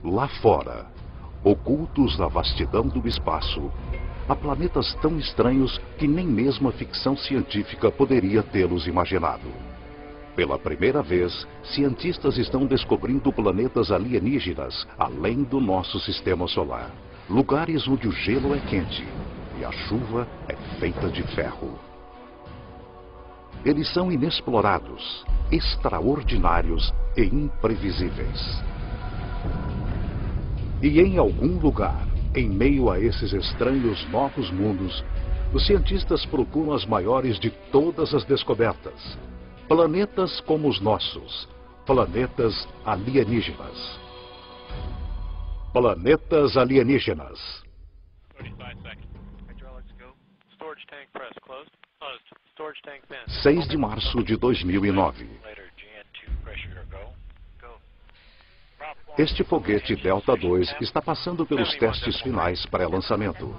Lá fora, ocultos na vastidão do espaço, há planetas tão estranhos que nem mesmo a ficção científica poderia tê-los imaginado. Pela primeira vez, cientistas estão descobrindo planetas alienígenas além do nosso sistema solar. Lugares onde o gelo é quente e a chuva é feita de ferro. Eles são inexplorados, extraordinários e imprevisíveis. E em algum lugar, em meio a esses estranhos novos mundos, os cientistas procuram as maiores de todas as descobertas. Planetas como os nossos. Planetas alienígenas. Planetas alienígenas. 6 de março de 2009. Este foguete Delta II está passando pelos testes finais pré-lançamento.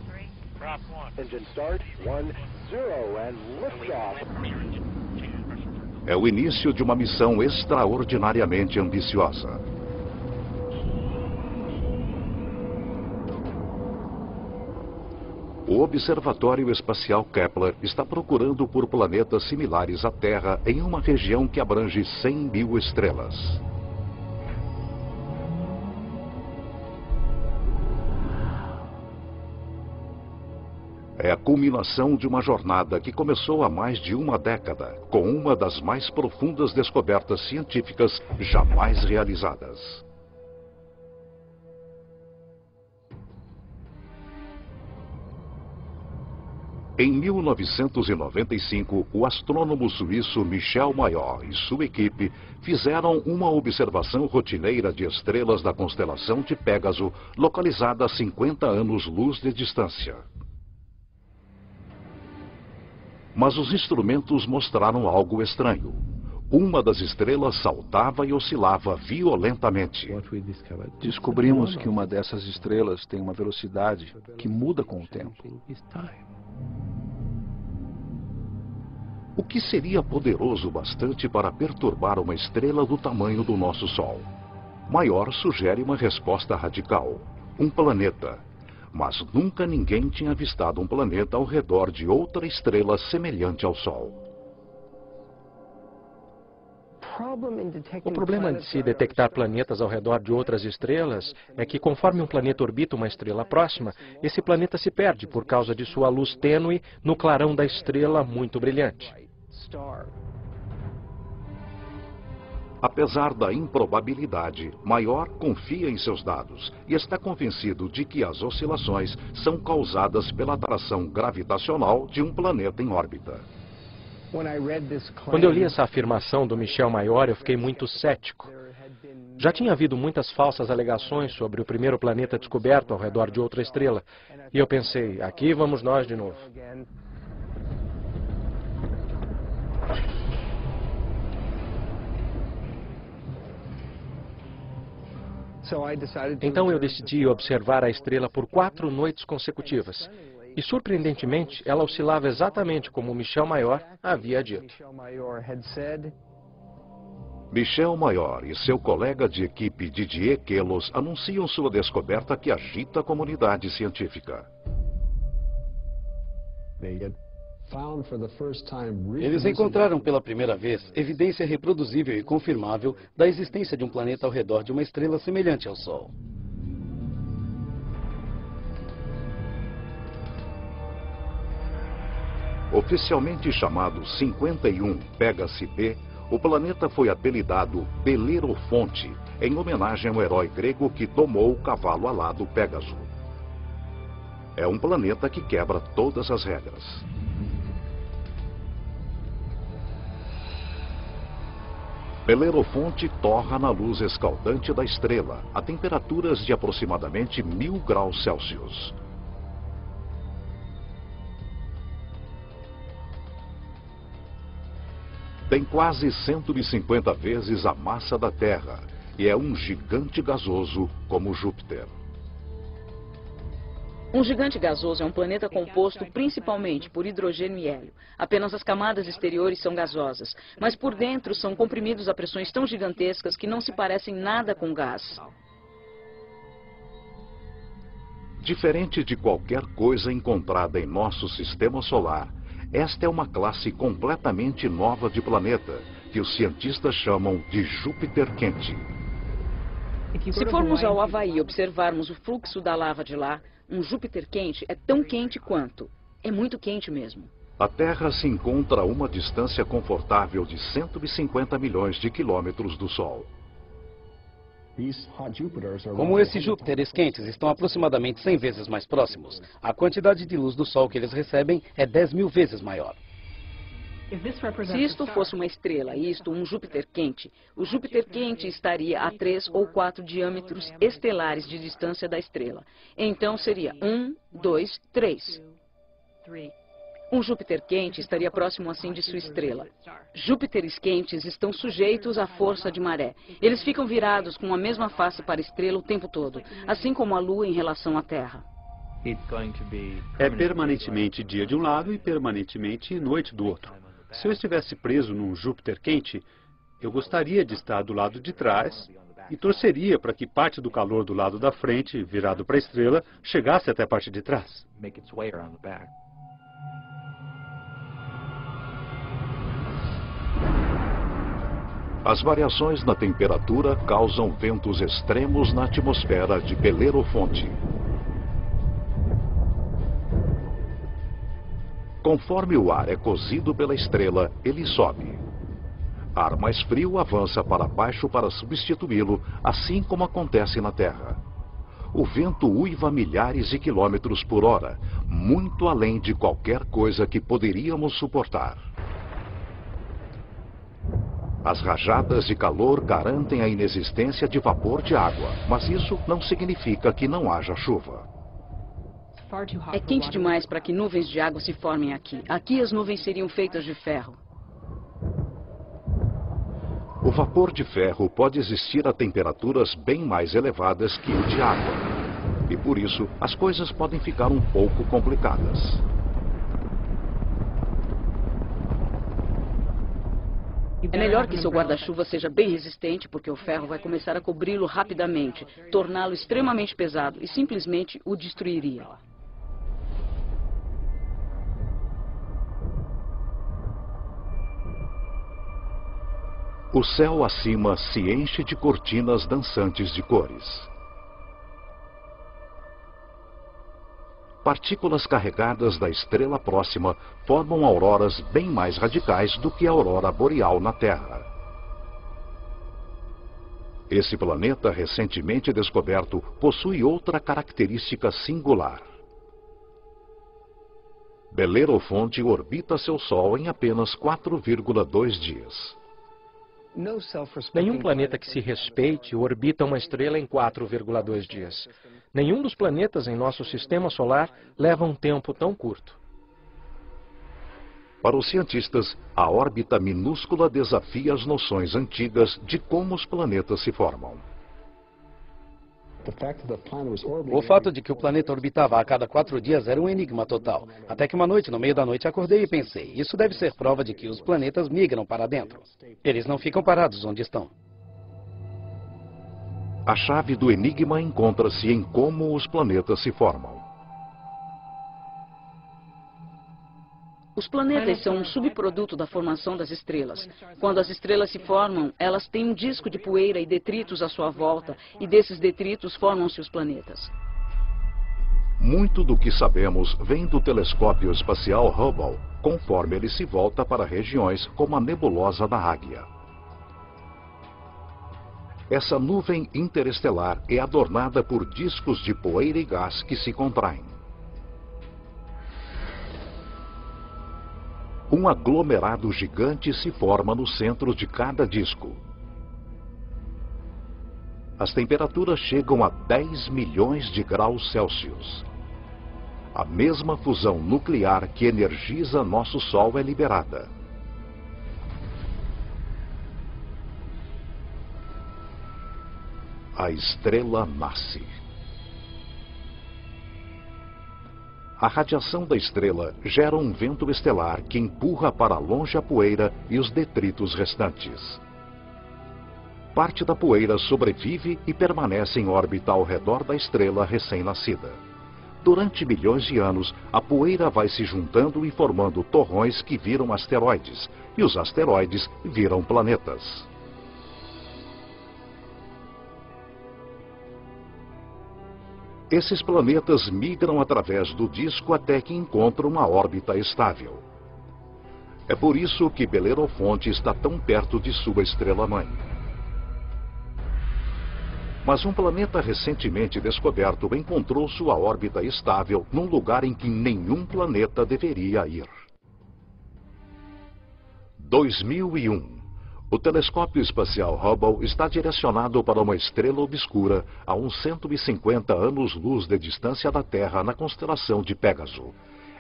É o início de uma missão extraordinariamente ambiciosa. O Observatório Espacial Kepler está procurando por planetas similares à Terra em uma região que abrange 100 mil estrelas. É a culminação de uma jornada que começou há mais de uma década, com uma das mais profundas descobertas científicas jamais realizadas. Em 1995, o astrônomo suíço Michel Mayor e sua equipe fizeram uma observação rotineira de estrelas da constelação de Pégaso, localizada a 50 anos-luz de distância. Mas os instrumentos mostraram algo estranho. Uma das estrelas saltava e oscilava violentamente. Descobrimos que uma dessas estrelas tem uma velocidade que muda com o tempo. O que seria poderoso bastante para perturbar uma estrela do tamanho do nosso Sol? Mayor sugere uma resposta radical: um planeta. Mas nunca ninguém tinha avistado um planeta ao redor de outra estrela semelhante ao Sol. O problema de se detectar planetas ao redor de outras estrelas é que, conforme um planeta orbita uma estrela próxima, esse planeta se perde por causa de sua luz tênue no clarão da estrela muito brilhante. Apesar da improbabilidade, Mayor confia em seus dados e está convencido de que as oscilações são causadas pela atração gravitacional de um planeta em órbita. Quando eu li essa afirmação do Michel Mayor, eu fiquei muito cético. Já tinha havido muitas falsas alegações sobre o primeiro planeta descoberto ao redor de outra estrela. E eu pensei, aqui vamos nós de novo. Então eu decidi observar a estrela por 4 noites consecutivas. E, surpreendentemente, ela oscilava exatamente como Michel Mayor havia dito. Michel Mayor e seu colega de equipe Didier Queloz anunciam sua descoberta que agita a comunidade científica. Eles encontraram pela primeira vez evidência reproduzível e confirmável da existência de um planeta ao redor de uma estrela semelhante ao Sol. Oficialmente chamado 51 Pégase B, o planeta foi apelidado Belerofonte, em homenagem ao herói grego que domou o cavalo alado Pégaso. É um planeta que quebra todas as regras. Belerofonte torra na luz escaldante da estrela, a temperaturas de aproximadamente 1000 graus Celsius. Tem quase 150 vezes a massa da Terra e é um gigante gasoso como Júpiter. Um gigante gasoso é um planeta composto principalmente por hidrogênio e hélio. Apenas as camadas exteriores são gasosas, mas por dentro são comprimidos a pressões tão gigantescas que não se parecem nada com gás. Diferente de qualquer coisa encontrada em nosso sistema solar, esta é uma classe completamente nova de planeta, que os cientistas chamam de Júpiter quente. Se formos ao Havaí e observarmos o fluxo da lava de lá, um Júpiter quente é tão quente quanto. É muito quente mesmo. A Terra se encontra a uma distância confortável de 150 milhões de quilômetros do Sol. Como esses Júpiteres quentes estão aproximadamente 100 vezes mais próximos, a quantidade de luz do Sol que eles recebem é 10.000 vezes maior. Se isto fosse uma estrela e isto um Júpiter quente, o Júpiter quente estaria a 3 ou 4 diâmetros estelares de distância da estrela. Então seria 1, 2, 3. Um Júpiter quente estaria próximo assim de sua estrela. Júpiteres quentes estão sujeitos à força de maré. Eles ficam virados com a mesma face para a estrela o tempo todo, assim como a Lua em relação à Terra. É permanentemente dia de um lado e permanentemente noite do outro. Se eu estivesse preso num Júpiter quente, eu gostaria de estar do lado de trás e torceria para que parte do calor do lado da frente, virado para a estrela, chegasse até a parte de trás. As variações na temperatura causam ventos extremos na atmosfera de Belerofonte. Conforme o ar é cozido pela estrela, ele sobe. Ar mais frio avança para baixo para substituí-lo, assim como acontece na Terra. O vento uiva a milhares de quilômetros por hora, muito além de qualquer coisa que poderíamos suportar. As rajadas de calor garantem a inexistência de vapor de água, mas isso não significa que não haja chuva. É quente demais para que nuvens de água se formem aqui. Aqui as nuvens seriam feitas de ferro. O vapor de ferro pode existir a temperaturas bem mais elevadas que o de água. E por isso, as coisas podem ficar um pouco complicadas. É melhor que seu guarda-chuva seja bem resistente, porque o ferro vai começar a cobri-lo rapidamente, torná-lo extremamente pesado e simplesmente o destruiria. O céu acima se enche de cortinas dançantes de cores. Partículas carregadas da estrela próxima formam auroras bem mais radicais do que a aurora boreal na Terra. Esse planeta recentemente descoberto possui outra característica singular. Belerofonte orbita seu Sol em apenas 4,2 dias. Nenhum planeta que se respeite orbita uma estrela em 4,2 dias. Nenhum dos planetas em nosso sistema solar leva um tempo tão curto. Para os cientistas, a órbita minúscula desafia as noções antigas de como os planetas se formam. O fato de que o planeta orbitava a cada 4 dias era um enigma total. Até que uma noite, no meio da noite, acordei e pensei, isso deve ser prova de que os planetas migram para dentro. Eles não ficam parados onde estão. A chave do enigma encontra-se em como os planetas se formam. Os planetas são um subproduto da formação das estrelas. Quando as estrelas se formam, elas têm um disco de poeira e detritos à sua volta, e desses detritos formam-se os planetas. Muito do que sabemos vem do telescópio espacial Hubble, conforme ele se volta para regiões como a nebulosa da Águia. Essa nuvem interestelar é adornada por discos de poeira e gás que se contraem. Um aglomerado gigante se forma no centro de cada disco. As temperaturas chegam a 10 milhões de graus Celsius. A mesma fusão nuclear que energiza nosso Sol é liberada. A estrela nasce. A radiação da estrela gera um vento estelar que empurra para longe a poeira e os detritos restantes. Parte da poeira sobrevive e permanece em órbita ao redor da estrela recém-nascida. Durante milhões de anos, a poeira vai se juntando e formando torrões que viram asteroides, e os asteroides viram planetas. Esses planetas migram através do disco até que encontram uma órbita estável. É por isso que Belerofonte está tão perto de sua estrela-mãe. Mas um planeta recentemente descoberto encontrou sua órbita estável num lugar em que nenhum planeta deveria ir. 2001. O telescópio espacial Hubble está direcionado para uma estrela obscura a uns 150 anos-luz de distância da Terra na constelação de Pégaso.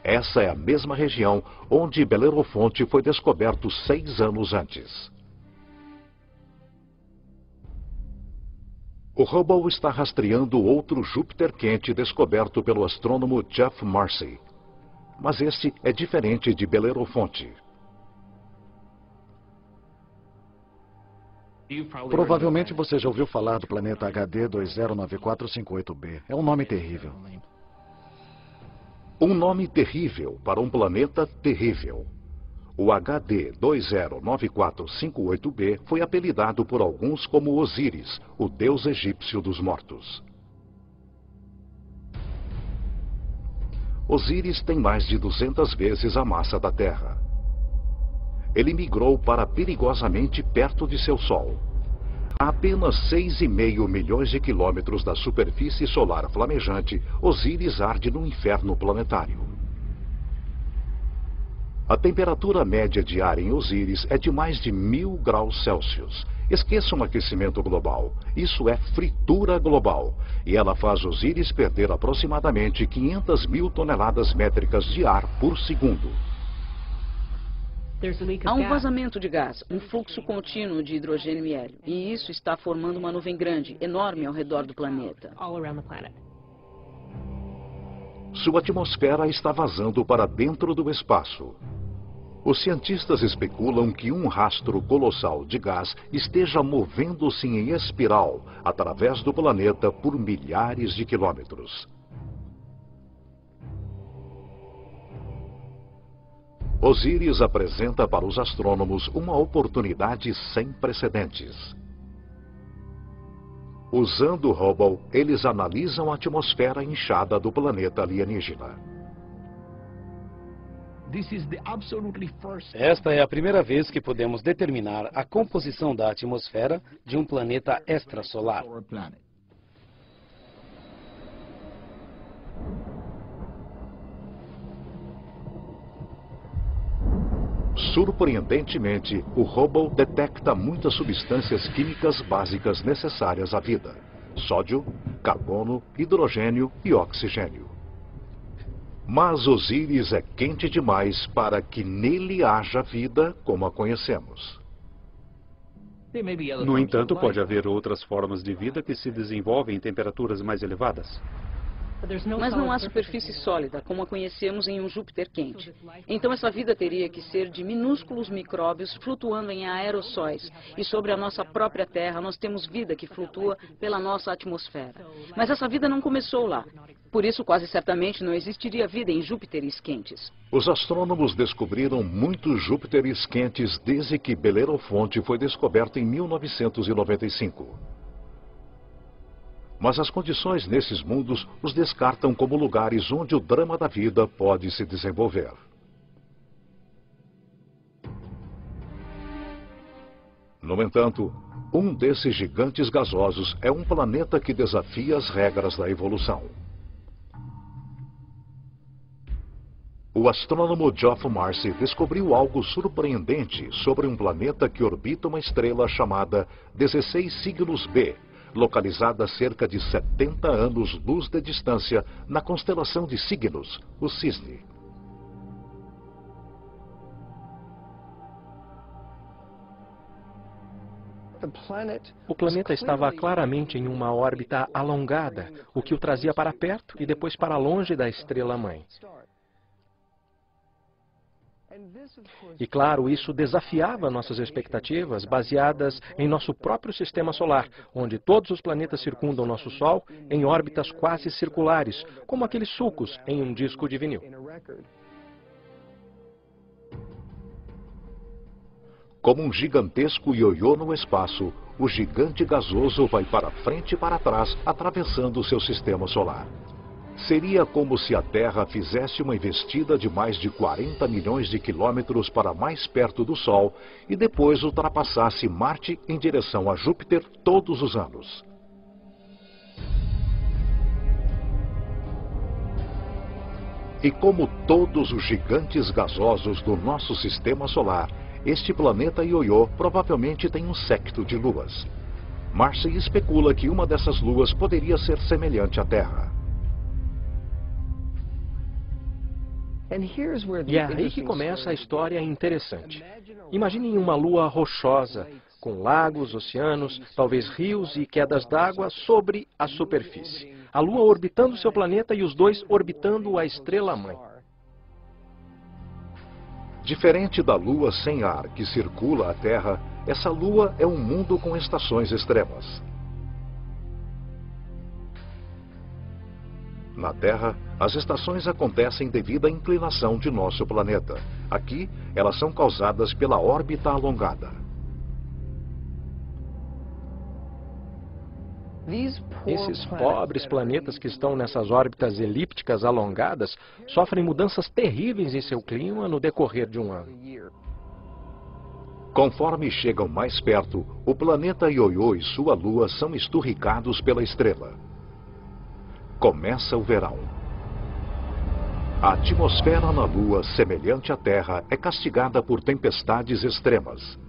Essa é a mesma região onde Belerofonte foi descoberto 6 anos antes. O Hubble está rastreando outro Júpiter quente descoberto pelo astrônomo Geoff Marcy. Mas esse é diferente de Belerofonte. Provavelmente você já ouviu falar do planeta HD 209458b. É um nome terrível. Um nome terrível para um planeta terrível. O HD 209458b foi apelidado por alguns como Osíris, o deus egípcio dos mortos. Osíris tem mais de 200 vezes a massa da Terra. Ele migrou para perigosamente perto de seu Sol. A apenas 6,5 milhões de quilômetros da superfície solar flamejante, Osíris arde no inferno planetário. A temperatura média diária em Osíris é de mais de 1000 graus Celsius. Esqueça um aquecimento global. Isso é fritura global. E ela faz Osíris perder aproximadamente 500 mil toneladas métricas de ar por segundo. Há um vazamento de gás, um fluxo contínuo de hidrogênio e hélio. E isso está formando uma nuvem grande, enorme ao redor do planeta. Sua atmosfera está vazando para dentro do espaço. Os cientistas especulam que um rastro colossal de gás esteja movendo-se em espiral através do planeta por milhares de quilômetros. Osíris apresenta para os astrônomos uma oportunidade sem precedentes. Usando o Hubble, eles analisam a atmosfera inchada do planeta alienígena. Esta é a primeira vez que podemos determinar a composição da atmosfera de um planeta extrasolar. Surpreendentemente, o Hubble detecta muitas substâncias químicas básicas necessárias à vida: sódio, carbono, hidrogênio e oxigênio. Mas Osíris é quente demais para que nele haja vida como a conhecemos. No entanto, pode haver outras formas de vida que se desenvolvem em temperaturas mais elevadas. Mas não há superfície sólida, como a conhecemos em um Júpiter quente. Então essa vida teria que ser de minúsculos micróbios flutuando em aerossóis. E sobre a nossa própria Terra, nós temos vida que flutua pela nossa atmosfera. Mas essa vida não começou lá. Por isso, quase certamente, não existiria vida em Júpiteres quentes. Os astrônomos descobriram muitos Júpiteres quentes desde que Belerofonte foi descoberto em 1995. Mas as condições nesses mundos os descartam como lugares onde o drama da vida pode se desenvolver. No entanto, um desses gigantes gasosos é um planeta que desafia as regras da evolução. O astrônomo Geoff Marcy descobriu algo surpreendente sobre um planeta que orbita uma estrela chamada 16 Cygnos B, localizada a cerca de 70 anos-luz de distância na constelação de Cygnos, o Cisne. O planeta estava claramente em uma órbita alongada, o que o trazia para perto e depois para longe da estrela-mãe. E claro, isso desafiava nossas expectativas baseadas em nosso próprio sistema solar, onde todos os planetas circundam nosso Sol em órbitas quase circulares, como aqueles sulcos em um disco de vinil. Como um gigantesco ioiô no espaço, o gigante gasoso vai para frente e para trás, atravessando seu sistema solar. Seria como se a Terra fizesse uma investida de mais de 40 milhões de quilômetros para mais perto do Sol e depois ultrapassasse Marte em direção a Júpiter todos os anos. E como todos os gigantes gasosos do nosso sistema solar, este planeta ioiô provavelmente tem um séquito de luas. Marcy especula que uma dessas luas poderia ser semelhante à Terra. E é aí que começa a história interessante. Imaginem uma lua rochosa, com lagos, oceanos, talvez rios e quedas d'água sobre a superfície. A lua orbitando seu planeta e os dois orbitando a estrela-mãe. Diferente da Lua sem ar que circula a Terra, essa Lua é um mundo com estações extremas. Na Terra, as estações acontecem devido à inclinação de nosso planeta. Aqui, elas são causadas pela órbita alongada. Esses pobres planetas que estão nessas órbitas elípticas alongadas sofrem mudanças terríveis em seu clima no decorrer de um ano. Conforme chegam mais perto, o planeta ioiô e sua lua são esturricados pela estrela. Começa o verão. A atmosfera na Lua, semelhante à Terra, é castigada por tempestades extremas.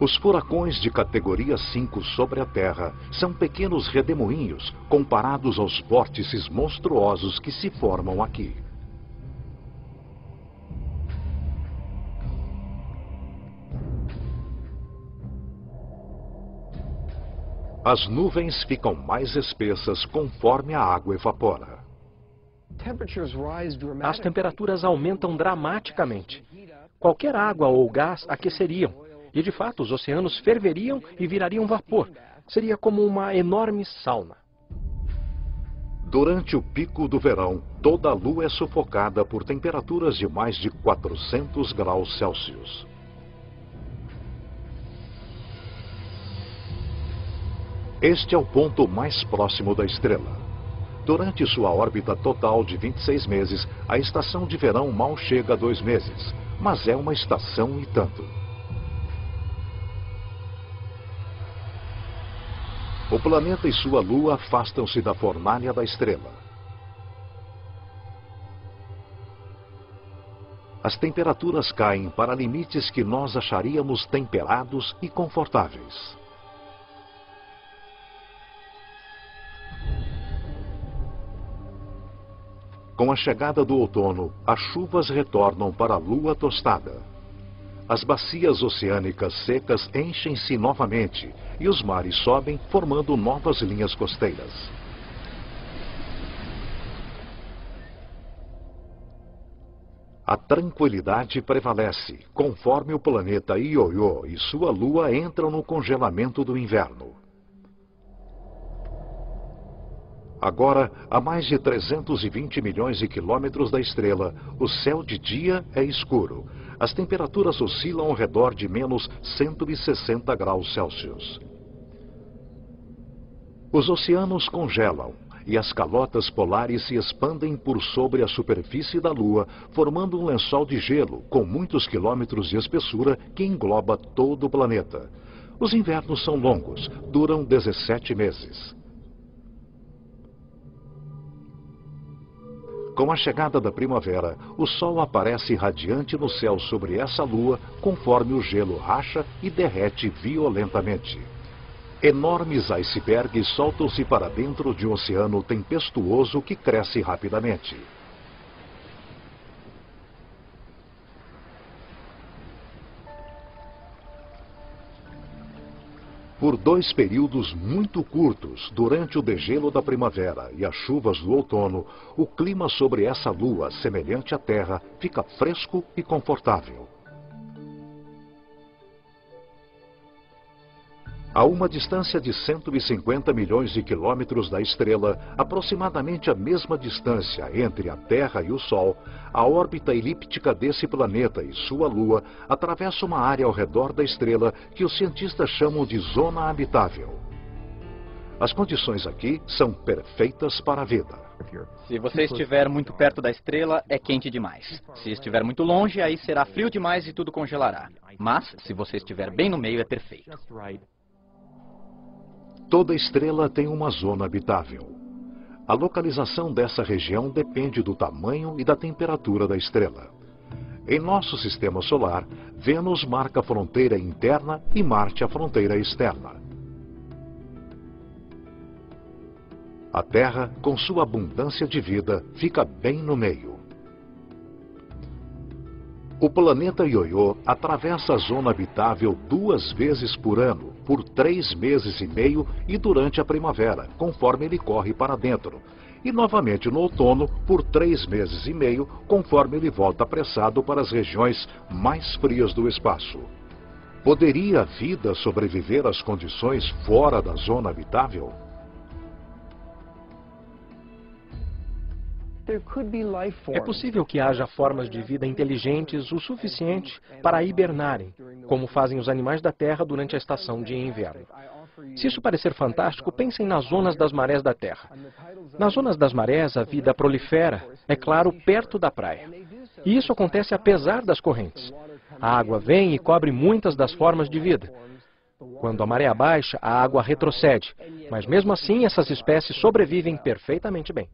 Os furacões de categoria 5 sobre a Terra são pequenos redemoinhos comparados aos vórtices monstruosos que se formam aqui. As nuvens ficam mais espessas conforme a água evapora. As temperaturas aumentam dramaticamente. Qualquer água ou gás aqueceriam. E, de fato, os oceanos ferveriam e virariam vapor. Seria como uma enorme sauna. Durante o pico do verão, toda a Lua é sufocada por temperaturas de mais de 400 graus Celsius. Este é o ponto mais próximo da estrela. Durante sua órbita total de 26 meses, a estação de verão mal chega a 2 meses, mas é uma estação e tanto. O planeta e sua lua afastam-se da fornalha da estrela. As temperaturas caem para limites que nós acharíamos temperados e confortáveis. Com a chegada do outono, as chuvas retornam para a lua tostada. As bacias oceânicas secas enchem-se novamente e os mares sobem, formando novas linhas costeiras. A tranquilidade prevalece, conforme o planeta Ioiô e sua lua entram no congelamento do inverno. Agora, a mais de 320 milhões de quilômetros da estrela, o céu de dia é escuro. As temperaturas oscilam ao redor de menos 160 graus Celsius. Os oceanos congelam e as calotas polares se expandem por sobre a superfície da Lua, formando um lençol de gelo com muitos quilômetros de espessura que engloba todo o planeta. Os invernos são longos, duram 17 meses. Com a chegada da primavera, o Sol aparece radiante no céu sobre essa lua, conforme o gelo racha e derrete violentamente. Enormes icebergs soltam-se para dentro de um oceano tempestuoso que cresce rapidamente. Por 2 períodos muito curtos, durante o degelo da primavera e as chuvas do outono, o clima sobre essa lua, semelhante à Terra, fica fresco e confortável. A uma distância de 150 milhões de quilômetros da estrela, aproximadamente a mesma distância entre a Terra e o Sol, a órbita elíptica desse planeta e sua Lua atravessa uma área ao redor da estrela que os cientistas chamam de zona habitável. As condições aqui são perfeitas para a vida. Se você estiver muito perto da estrela, é quente demais. Se estiver muito longe, aí será frio demais e tudo congelará. Mas, se você estiver bem no meio, é perfeito. Toda estrela tem uma zona habitável. A localização dessa região depende do tamanho e da temperatura da estrela. Em nosso sistema solar, Vênus marca a fronteira interna e Marte a fronteira externa. A Terra, com sua abundância de vida, fica bem no meio. O planeta Ioiô atravessa a zona habitável 2 vezes por ano, por 3 meses e meio e durante a primavera, conforme ele corre para dentro. E novamente no outono, por 3 meses e meio, conforme ele volta apressado para as regiões mais frias do espaço. Poderia a vida sobreviver às condições fora da zona habitável? É possível que haja formas de vida inteligentes o suficiente para hibernarem, como fazem os animais da Terra durante a estação de inverno. Se isso parecer fantástico, pensem nas zonas das marés da Terra. Nas zonas das marés, a vida prolifera, é claro, perto da praia. E isso acontece apesar das correntes. A água vem e cobre muitas das formas de vida. Quando a maré baixa, a água retrocede, mas mesmo assim essas espécies sobrevivem perfeitamente bem.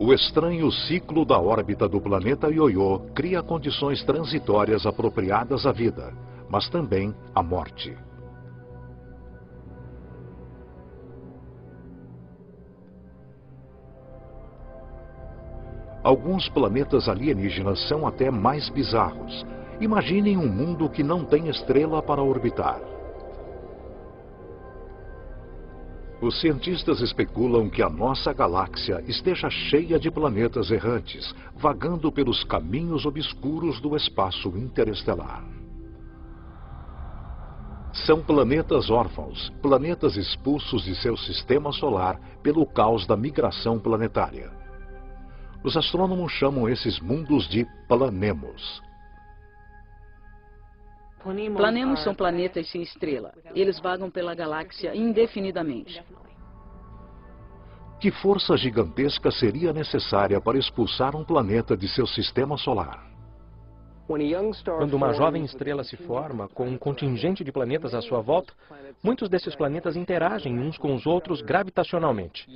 O estranho ciclo da órbita do planeta Ioiô cria condições transitórias apropriadas à vida, mas também à morte. Alguns planetas alienígenas são até mais bizarros. Imaginem um mundo que não tem estrela para orbitar. Os cientistas especulam que a nossa galáxia esteja cheia de planetas errantes, vagando pelos caminhos obscuros do espaço interestelar. São planetas órfãos, planetas expulsos de seu sistema solar pelo caos da migração planetária. Os astrônomos chamam esses mundos de planemos. Planemos são planetas sem estrela. Eles vagam pela galáxia indefinidamente. Que força gigantesca seria necessária para expulsar um planeta de seu sistema solar? Quando uma jovem estrela se forma, com um contingente de planetas à sua volta, muitos desses planetas interagem uns com os outros gravitacionalmente.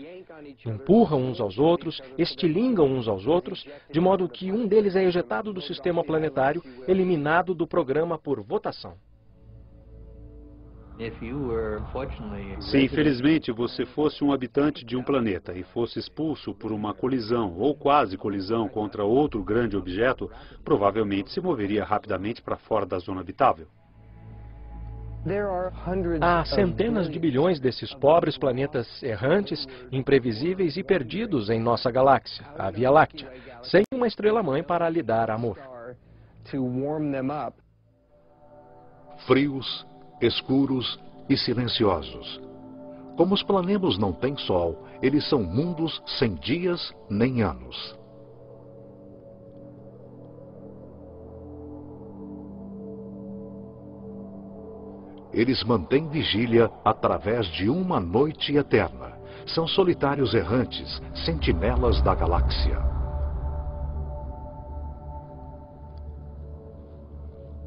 Empurram uns aos outros, estilingam uns aos outros, de modo que um deles é ejetado do sistema planetário, eliminado do programa por votação. Se infelizmente você fosse um habitante de um planeta e fosse expulso por uma colisão ou quase colisão contra outro grande objeto, provavelmente se moveria rapidamente para fora da zona habitável. Há centenas de bilhões desses pobres planetas errantes, imprevisíveis e perdidos em nossa galáxia, a Via Láctea, sem uma estrela-mãe para lhe dar amor. Frios, escuros e silenciosos. Como os planemos não têm sol, eles são mundos sem dias nem anos. Eles mantêm vigília através de uma noite eterna. São solitários errantes, sentinelas da galáxia.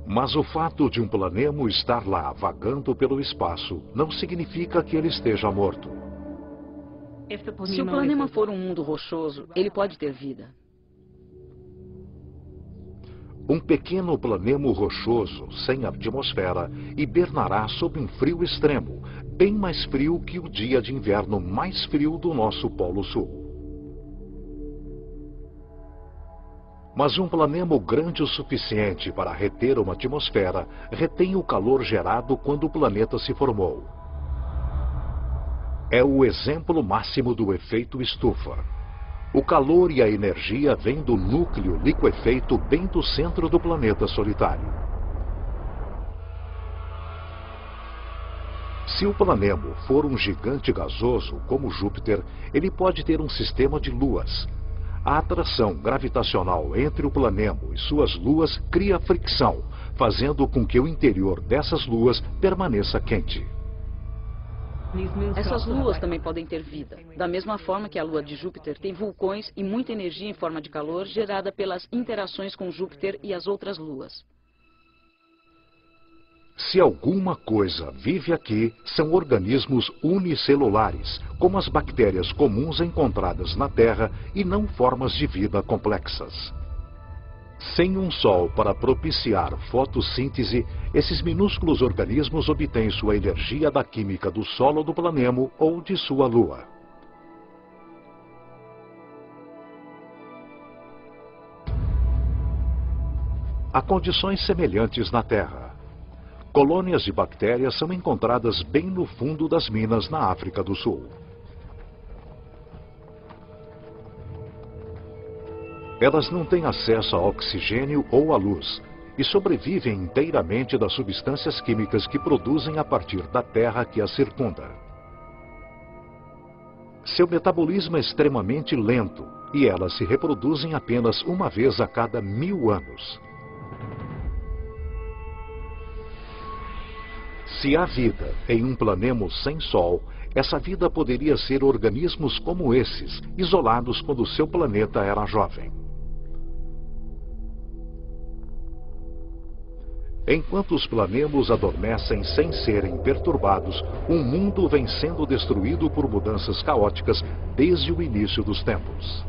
Mas o fato de um planemo estar lá vagando pelo espaço não significa que ele esteja morto. Se o planema for um mundo rochoso, ele pode ter vida. Um pequeno planemo rochoso, sem atmosfera, hibernará sob um frio extremo, bem mais frio que o dia de inverno mais frio do nosso Polo Sul. Mas um planemo grande o suficiente para reter uma atmosfera retém o calor gerado quando o planeta se formou. É o exemplo máximo do efeito estufa. O calor e a energia vêm do núcleo liquefeito bem do centro do planeta solitário. Se o planemo for um gigante gasoso, como Júpiter, ele pode ter um sistema de luas. A atração gravitacional entre o planemo e suas luas cria fricção, fazendo com que o interior dessas luas permaneça quente. Essas luas também podem ter vida, da mesma forma que a lua de Júpiter tem vulcões e muita energia em forma de calor gerada pelas interações com Júpiter e as outras luas. Se alguma coisa vive aqui, são organismos unicelulares, como as bactérias comuns encontradas na Terra e não formas de vida complexas. Sem um sol para propiciar fotossíntese, esses minúsculos organismos obtêm sua energia da química do solo do planemo ou de sua lua. Há condições semelhantes na Terra. Colônias de bactérias são encontradas bem no fundo das minas na África do Sul. Elas não têm acesso a oxigênio ou à luz e sobrevivem inteiramente das substâncias químicas que produzem a partir da terra que as circunda. Seu metabolismo é extremamente lento e elas se reproduzem apenas uma vez a cada 1000 anos. Se há vida em um planemo sem Sol, essa vida poderia ser organismos como esses, isolados quando seu planeta era jovem. Enquanto os planemos adormecem sem serem perturbados, o mundo vem sendo destruído por mudanças caóticas desde o início dos tempos.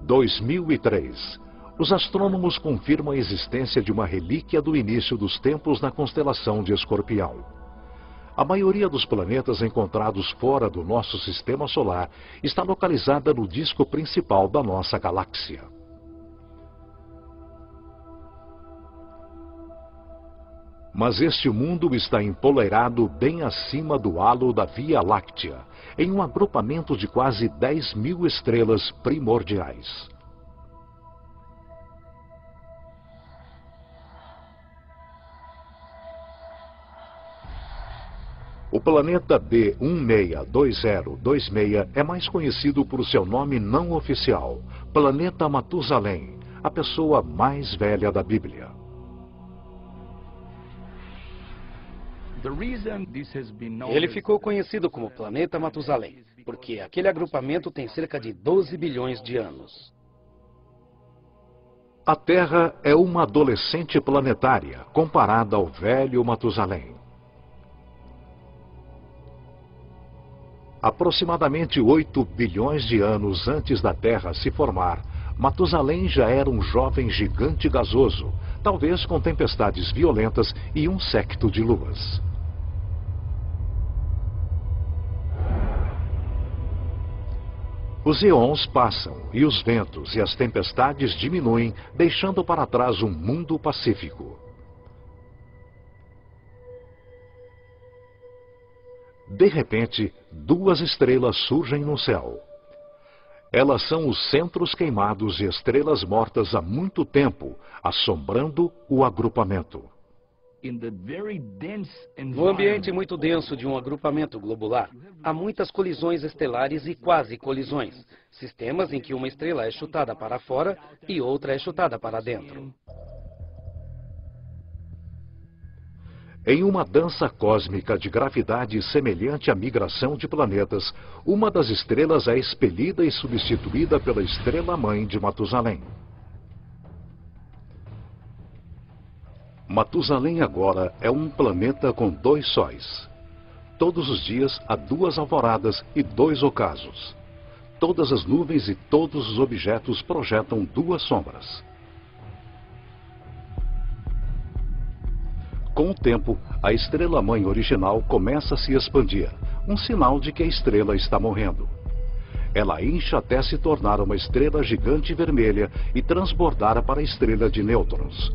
Em 2003, os astrônomos confirmam a existência de uma relíquia do início dos tempos na constelação de Escorpião. A maioria dos planetas encontrados fora do nosso sistema solar está localizada no disco principal da nossa galáxia. Mas este mundo está empoleirado bem acima do halo da Via Láctea, em um agrupamento de quase 10.000 estrelas primordiais. O planeta B162026 é mais conhecido por seu nome não oficial, Planeta Matusalém, a pessoa mais velha da Bíblia. Ele ficou conhecido como Planeta Matusalém, porque aquele agrupamento tem cerca de 12 bilhões de anos. A Terra é uma adolescente planetária comparada ao velho Matusalém. Aproximadamente 8 bilhões de anos antes da Terra se formar, Matusalém já era um jovem gigante gasoso, talvez com tempestades violentas e um séquito de luas. Os eons passam e os ventos e as tempestades diminuem, deixando para trás um mundo pacífico. De repente, duas estrelas surgem no céu. Elas são os centros queimados de estrelas mortas há muito tempo, assombrando o agrupamento. No ambiente muito denso de um agrupamento globular, há muitas colisões estelares e quase colisões, sistemas em que uma estrela é chutada para fora e outra é chutada para dentro. Em uma dança cósmica de gravidade semelhante à migração de planetas, uma das estrelas é expelida e substituída pela estrela-mãe de Matusalém. Matusalém agora é um planeta com 2 sóis. Todos os dias há 2 alvoradas e 2 ocasos. Todas as nuvens e todos os objetos projetam 2 sombras. Com o tempo, a estrela-mãe original começa a se expandir, um sinal de que a estrela está morrendo. Ela incha até se tornar uma estrela gigante vermelha e transbordar para a estrela de nêutrons.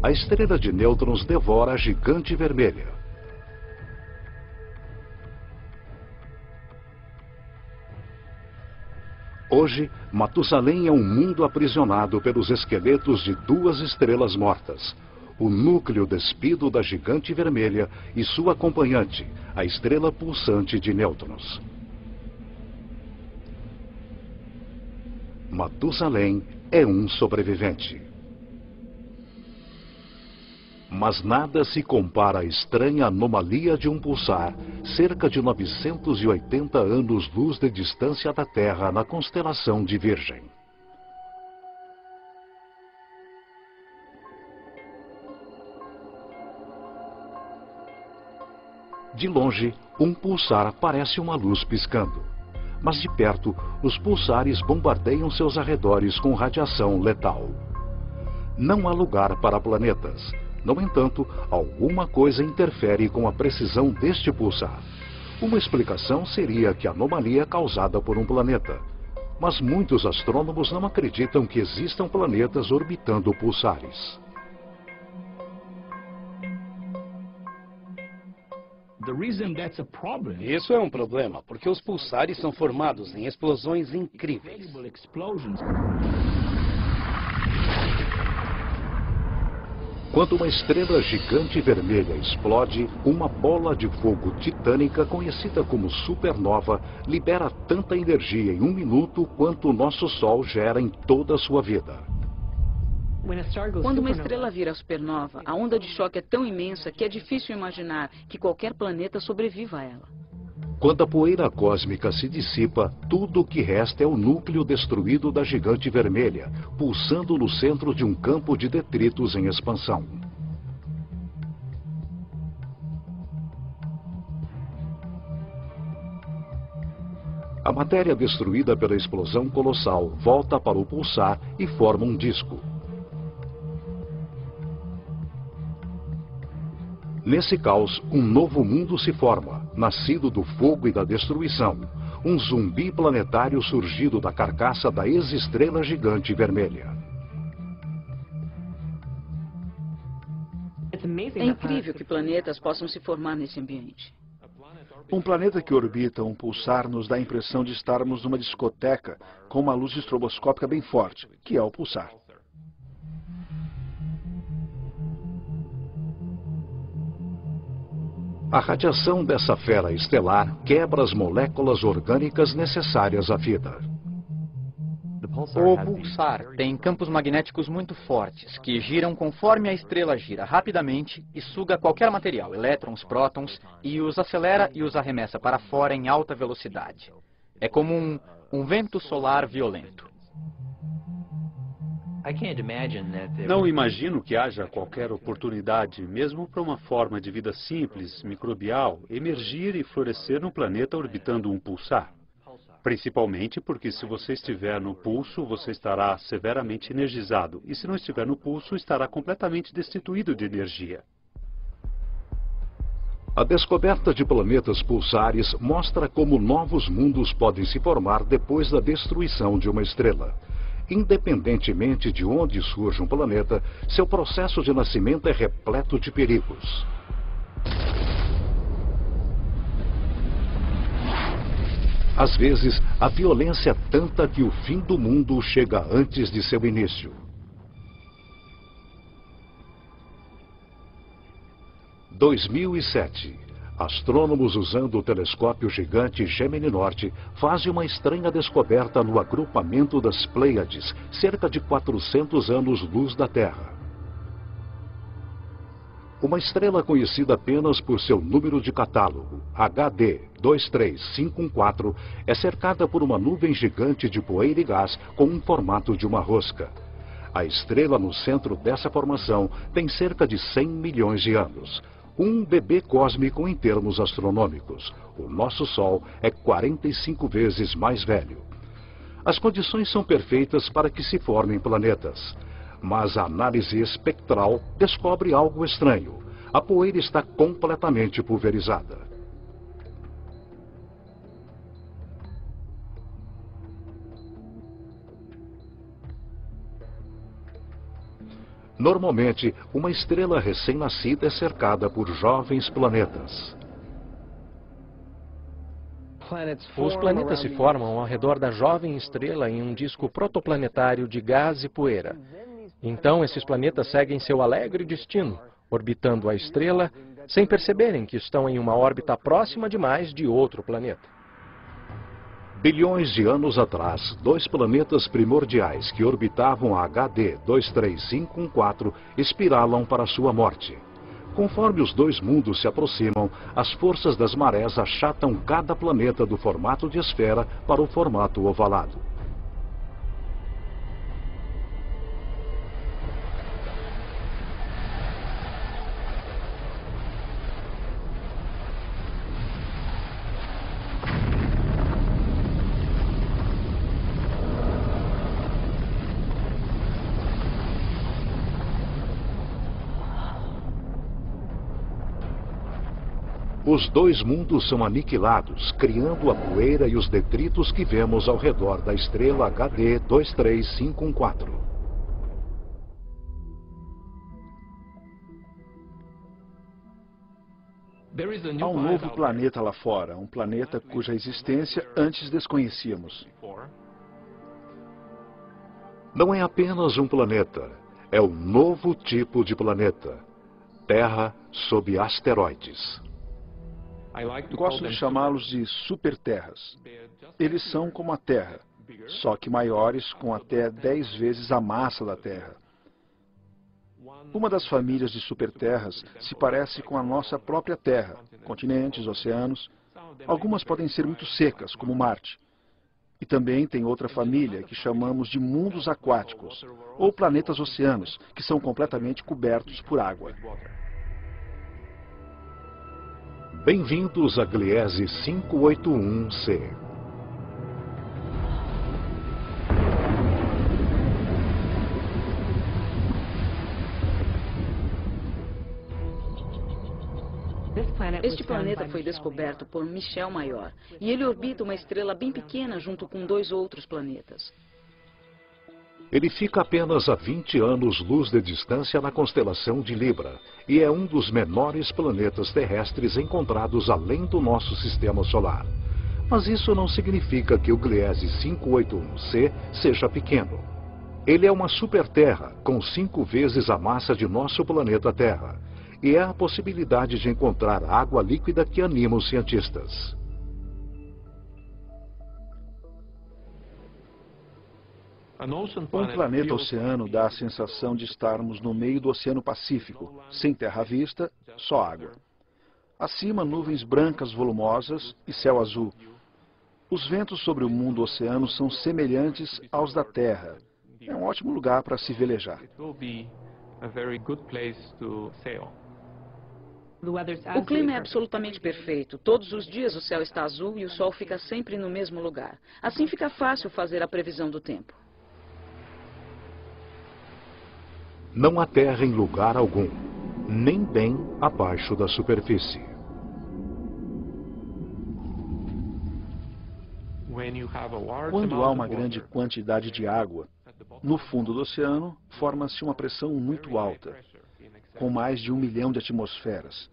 A estrela de nêutrons devora a gigante vermelha. Hoje, Matusalém é um mundo aprisionado pelos esqueletos de duas estrelas mortas. O núcleo despido da gigante vermelha e sua acompanhante, a estrela pulsante de nêutrons. Matusalém é um sobrevivente. Mas nada se compara à estranha anomalia de um pulsar, cerca de 980 anos-luz de distância da Terra na constelação de Virgem. De longe, um pulsar parece uma luz piscando. Mas de perto, os pulsares bombardeiam seus arredores com radiação letal. Não há lugar para planetas. No entanto, alguma coisa interfere com a precisão deste pulsar. Uma explicação seria que a anomalia é causada por um planeta. Mas muitos astrônomos não acreditam que existam planetas orbitando pulsares. Isso é um problema, porque os pulsares são formados em explosões incríveis. Quando uma estrela gigante vermelha explode, uma bola de fogo titânica conhecida como supernova libera tanta energia em um minuto quanto o nosso Sol gera em toda a sua vida. Quando uma estrela vira supernova, a onda de choque é tão imensa que é difícil imaginar que qualquer planeta sobreviva a ela. Quando a poeira cósmica se dissipa, tudo o que resta é o núcleo destruído da gigante vermelha, pulsando no centro de um campo de detritos em expansão. A matéria destruída pela explosão colossal volta para o pulsar e forma um disco. Nesse caos, um novo mundo se forma, nascido do fogo e da destruição. Um zumbi planetário surgido da carcaça da ex-estrela gigante vermelha. É incrível que planetas possam se formar nesse ambiente. Um planeta que orbita um pulsar nos dá a impressão de estarmos numa discoteca com uma luz estroboscópica bem forte, que é o pulsar. A radiação dessa fera estelar quebra as moléculas orgânicas necessárias à vida. O pulsar tem campos magnéticos muito fortes, que giram conforme a estrela gira rapidamente e suga qualquer material, elétrons, prótons, e os acelera e os arremessa para fora em alta velocidade. É como um vento solar violento. Não imagino que haja qualquer oportunidade, mesmo para uma forma de vida simples, microbial, emergir e florescer num planeta orbitando um pulsar. Principalmente porque se você estiver no pulso, você estará severamente energizado. E se não estiver no pulso, estará completamente destituído de energia. A descoberta de planetas pulsares mostra como novos mundos podem se formar depois da destruição de uma estrela. Independentemente de onde surge um planeta, seu processo de nascimento é repleto de perigos. Às vezes, a violência é tanta que o fim do mundo chega antes de seu início. 2007. Astrônomos usando o telescópio gigante Gemini Norte fazem uma estranha descoberta no agrupamento das Pleiades, cerca de 400 anos-luz da Terra. Uma estrela conhecida apenas por seu número de catálogo, HD 23514, é cercada por uma nuvem gigante de poeira e gás com um formato de uma rosca. A estrela no centro dessa formação tem cerca de 100 milhões de anos. Um bebê cósmico em termos astronômicos. O nosso Sol é 45 vezes mais velho. As condições são perfeitas para que se formem planetas. Mas a análise espectral descobre algo estranho. A poeira está completamente pulverizada. Normalmente, uma estrela recém-nascida é cercada por jovens planetas. Os planetas se formam ao redor da jovem estrela em um disco protoplanetário de gás e poeira. Então, esses planetas seguem seu alegre destino, orbitando a estrela, sem perceberem que estão em uma órbita próxima demais de outro planeta. Bilhões de anos atrás, dois planetas primordiais que orbitavam a HD 23514 espiralam para sua morte. Conforme os dois mundos se aproximam, as forças das marés achatam cada planeta do formato de esfera para o formato ovalado. Os dois mundos são aniquilados, criando a poeira e os detritos que vemos ao redor da estrela HD 23514. Há um novo planeta lá fora, um planeta cuja existência antes desconhecíamos. Não é apenas um planeta, é um novo tipo de planeta. Terra sob asteroides. Gosto de chamá-los de superterras. Eles são como a Terra, só que maiores, com até 10 vezes a massa da Terra. Uma das famílias de superterras se parece com a nossa própria Terra, continentes, oceanos. Algumas podem ser muito secas, como Marte. E também tem outra família que chamamos de mundos aquáticos, ou planetas oceanos, que são completamente cobertos por água. Bem-vindos a Gliese 581c. Este planeta foi descoberto por Michel Mayor, e ele orbita uma estrela bem pequena junto com dois outros planetas. Ele fica apenas a 20 anos-luz de distância na constelação de Libra e é um dos menores planetas terrestres encontrados além do nosso sistema solar. Mas isso não significa que o Gliese 581c seja pequeno. Ele é uma superterra com 5 vezes a massa de nosso planeta Terra e é a possibilidade de encontrar água líquida que anima os cientistas. Um planeta oceano dá a sensação de estarmos no meio do Oceano Pacífico, sem terra à vista, só água. Acima, nuvens brancas volumosas e céu azul. Os ventos sobre o mundo oceano são semelhantes aos da Terra. É um ótimo lugar para se velejar. O clima é absolutamente perfeito. Todos os dias o céu está azul e o sol fica sempre no mesmo lugar. Assim fica fácil fazer a previsão do tempo. Não há terra em lugar algum, nem bem abaixo da superfície. Quando há uma grande quantidade de água, no fundo do oceano forma-se uma pressão muito alta, com mais de 1 milhão de atmosferas.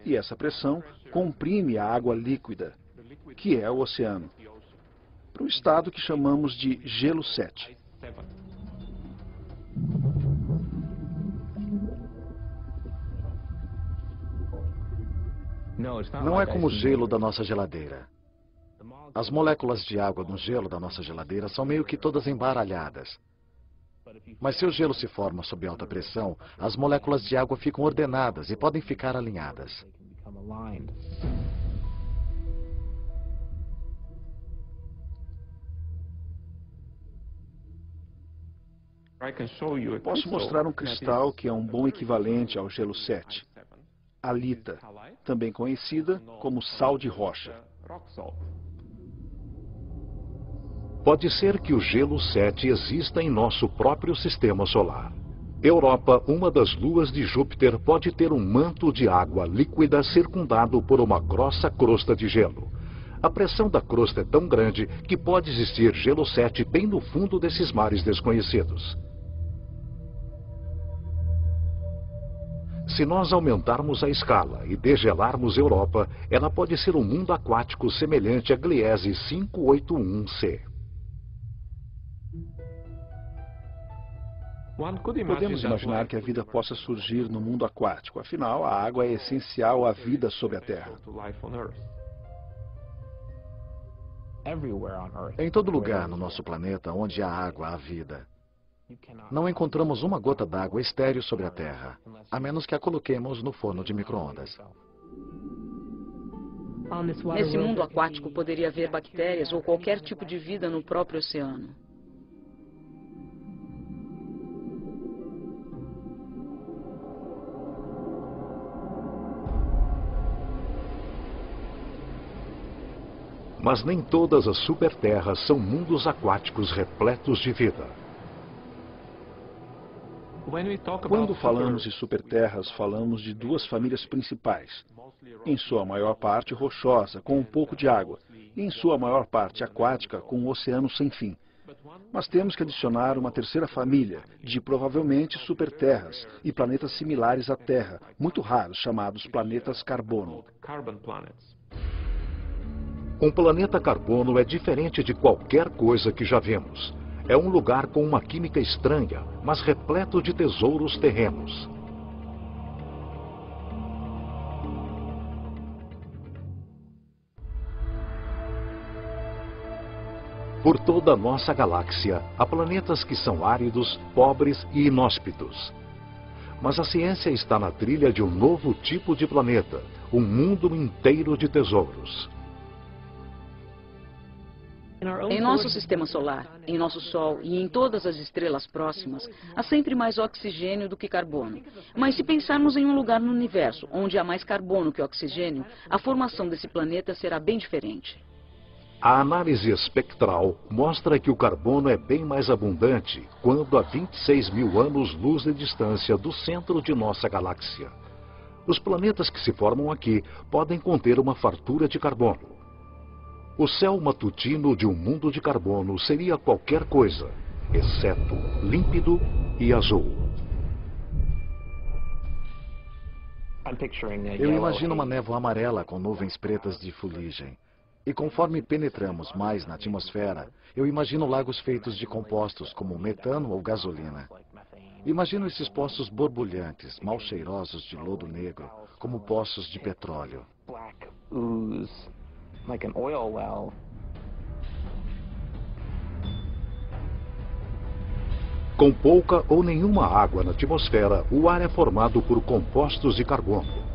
E essa pressão comprime a água líquida, que é o oceano, para um estado que chamamos de gelo 7. Não é como o gelo da nossa geladeira. As moléculas de água no gelo da nossa geladeira são meio que todas embaralhadas. Mas se o gelo se forma sob alta pressão, as moléculas de água ficam ordenadas e podem ficar alinhadas. Posso mostrar um cristal que é um bom equivalente ao gelo 7. Halita, também conhecida como sal de rocha. Pode ser que o gelo 7 exista em nosso próprio sistema solar. Europa, uma das luas de Júpiter, pode ter um manto de água líquida circundado por uma grossa crosta de gelo. A pressão da crosta é tão grande que pode existir gelo 7 bem no fundo desses mares desconhecidos. Se nós aumentarmos a escala e degelarmos Europa, ela pode ser um mundo aquático semelhante a Gliese 581c. Podemos imaginar que a vida possa surgir no mundo aquático. Afinal, a água é essencial à vida sobre a Terra. Em todo lugar no nosso planeta onde há água, há vida. Não encontramos uma gota d'água estéril sobre a Terra, a menos que a coloquemos no forno de micro-ondas. Nesse mundo aquático poderia haver bactérias ou qualquer tipo de vida no próprio oceano. Mas nem todas as superterras são mundos aquáticos repletos de vida. Quando falamos de superterras, falamos de duas famílias principais. Em sua maior parte rochosa, com um pouco de água, e em sua maior parte aquática, com um oceano sem fim. Mas temos que adicionar uma terceira família, de provavelmente superterras e planetas similares à Terra, muito raros, chamados planetas carbono. Um planeta carbono é diferente de qualquer coisa que já vimos. É um lugar com uma química estranha, mas repleto de tesouros terrenos. Por toda a nossa galáxia, há planetas que são áridos, pobres e inóspitos. Mas a ciência está na trilha de um novo tipo de planeta, um mundo inteiro de tesouros. Em nosso sistema solar, em nosso Sol e em todas as estrelas próximas, há sempre mais oxigênio do que carbono. Mas se pensarmos em um lugar no universo onde há mais carbono que oxigênio, a formação desse planeta será bem diferente. A análise espectral mostra que o carbono é bem mais abundante quando a 26 mil anos-luz de distância do centro de nossa galáxia. Os planetas que se formam aqui podem conter uma fartura de carbono. O céu matutino de um mundo de carbono seria qualquer coisa, exceto límpido e azul. Eu imagino uma névoa amarela com nuvens pretas de fuligem. E conforme penetramos mais na atmosfera, eu imagino lagos feitos de compostos como metano ou gasolina. Imagino esses poços borbulhantes, mal cheirosos de lodo negro, como poços de petróleo. Com pouca ou nenhuma água na atmosfera, o ar é formado por compostos de carbono.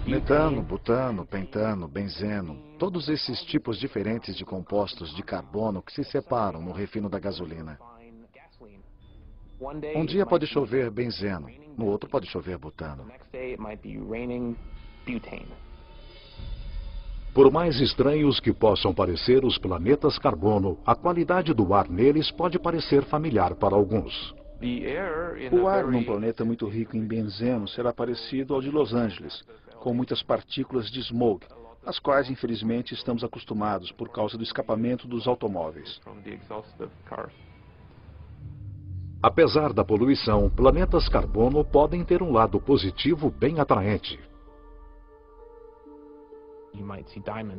Metano, butano, pentano, benzeno, todos esses tipos diferentes de compostos de carbono que se separam no refino da gasolina. Um dia pode chover benzeno, no outro pode chover butano. Por mais estranhos que possam parecer os planetas carbono, a qualidade do ar neles pode parecer familiar para alguns. O ar num planeta muito rico em benzeno será parecido ao de Los Angeles, com muitas partículas de smog, às quais infelizmente estamos acostumados por causa do escapamento dos automóveis. Apesar da poluição, planetas carbono podem ter um lado positivo bem atraente.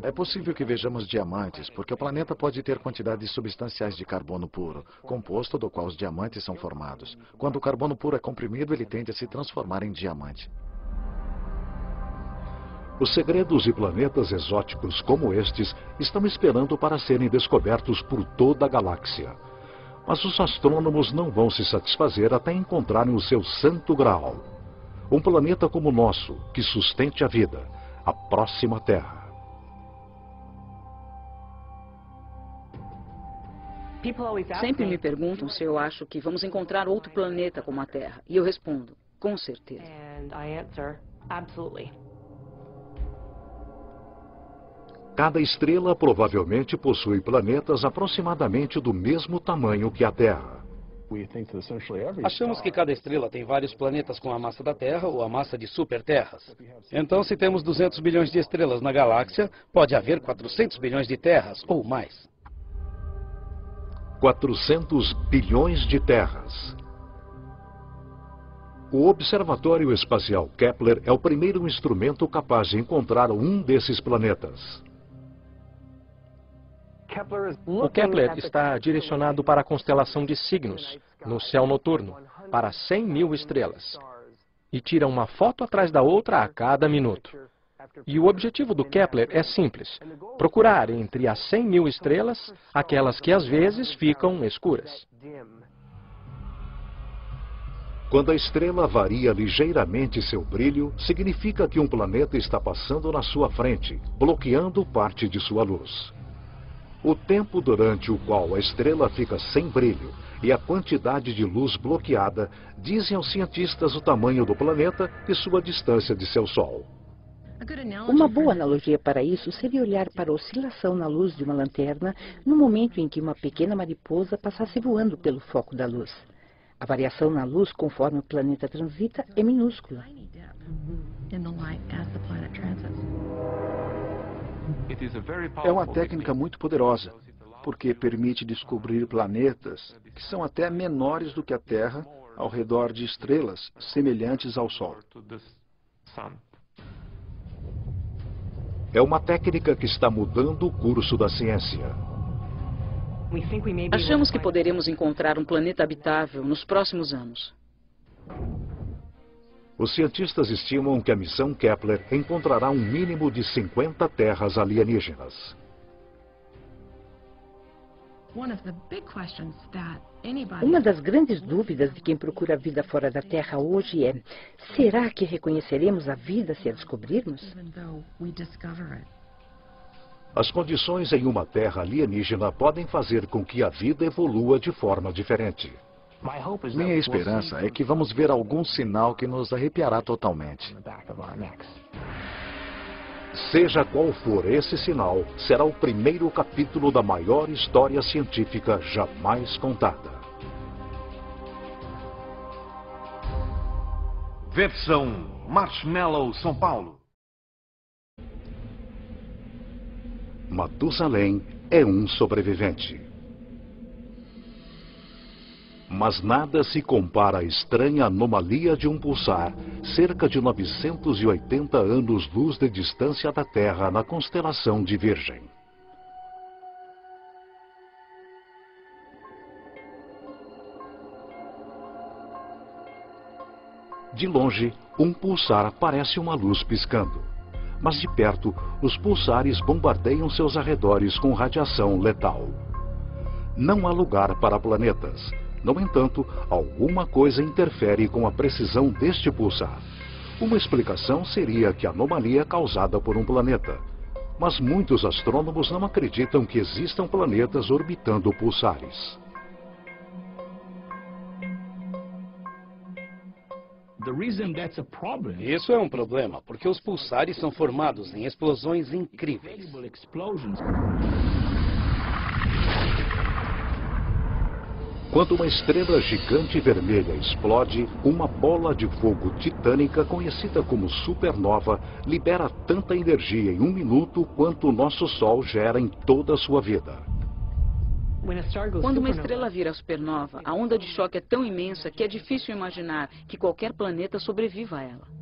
É possível que vejamos diamantes, porque o planeta pode ter quantidades substanciais de carbono puro, composto do qual os diamantes são formados. Quando o carbono puro é comprimido, ele tende a se transformar em diamante. Os segredos de planetas exóticos como estes estão esperando para serem descobertos por toda a galáxia. Mas os astrônomos não vão se satisfazer até encontrarem o seu santo graal. Um planeta como o nosso, que sustente a vida. A próxima Terra. Sempre me perguntam se eu acho que vamos encontrar outro planeta como a Terra. E eu respondo, com certeza. Cada estrela provavelmente possui planetas aproximadamente do mesmo tamanho que a Terra. Achamos que cada estrela tem vários planetas com a massa da Terra ou a massa de superterras. Então, se temos 200 bilhões de estrelas na galáxia, pode haver 400 bilhões de terras ou mais. 400 bilhões de terras. O Observatório Espacial Kepler é o primeiro instrumento capaz de encontrar um desses planetas. O Kepler está direcionado para a constelação de Cygnus, no céu noturno, para 100.000 estrelas, e tira uma foto atrás da outra a cada minuto. E o objetivo do Kepler é simples: procurar entre as 100.000 estrelas aquelas que às vezes ficam escuras. Quando a estrela varia ligeiramente seu brilho, significa que um planeta está passando na sua frente, bloqueando parte de sua luz. O tempo durante o qual a estrela fica sem brilho e a quantidade de luz bloqueada dizem aos cientistas o tamanho do planeta e sua distância de seu Sol. Uma boa analogia para isso seria olhar para a oscilação na luz de uma lanterna no momento em que uma pequena mariposa passasse voando pelo foco da luz. A variação na luz conforme o planeta transita é minúscula. É uma técnica muito poderosa, porque permite descobrir planetas que são até menores do que a Terra ao redor de estrelas semelhantes ao Sol. É uma técnica que está mudando o curso da ciência. Achamos que poderemos encontrar um planeta habitável nos próximos anos. Os cientistas estimam que a missão Kepler encontrará um mínimo de 50 terras alienígenas. Uma das grandes dúvidas de quem procura a vida fora da Terra hoje é: será que reconheceremos a vida se a descobrirmos? As condições em uma terra alienígena podem fazer com que a vida evolua de forma diferente. Minha esperança é que vamos ver algum sinal que nos arrepiará totalmente. Seja qual for esse sinal, será o primeiro capítulo da maior história científica jamais contada. Versão Marshmallow São Paulo. Matusalém é um sobrevivente. Mas nada se compara à estranha anomalia de um pulsar, cerca de 980 anos-luz de distância da Terra na constelação de Virgem. De longe, um pulsar parece uma luz piscando. Mas de perto, os pulsares bombardeiam seus arredores com radiação letal. Não há lugar para planetas. No entanto, alguma coisa interfere com a precisão deste pulsar. Uma explicação seria que a anomalia é causada por um planeta. Mas muitos astrônomos não acreditam que existam planetas orbitando pulsares. Isso é um problema, porque os pulsares são formados em explosões incríveis. Quando uma estrela gigante vermelha explode, uma bola de fogo titânica conhecida como supernova libera tanta energia em um minuto quanto o nosso Sol gera em toda a sua vida. Quando uma estrela vira supernova, a onda de choque é tão imensa que é difícil imaginar que qualquer planeta sobreviva a ela.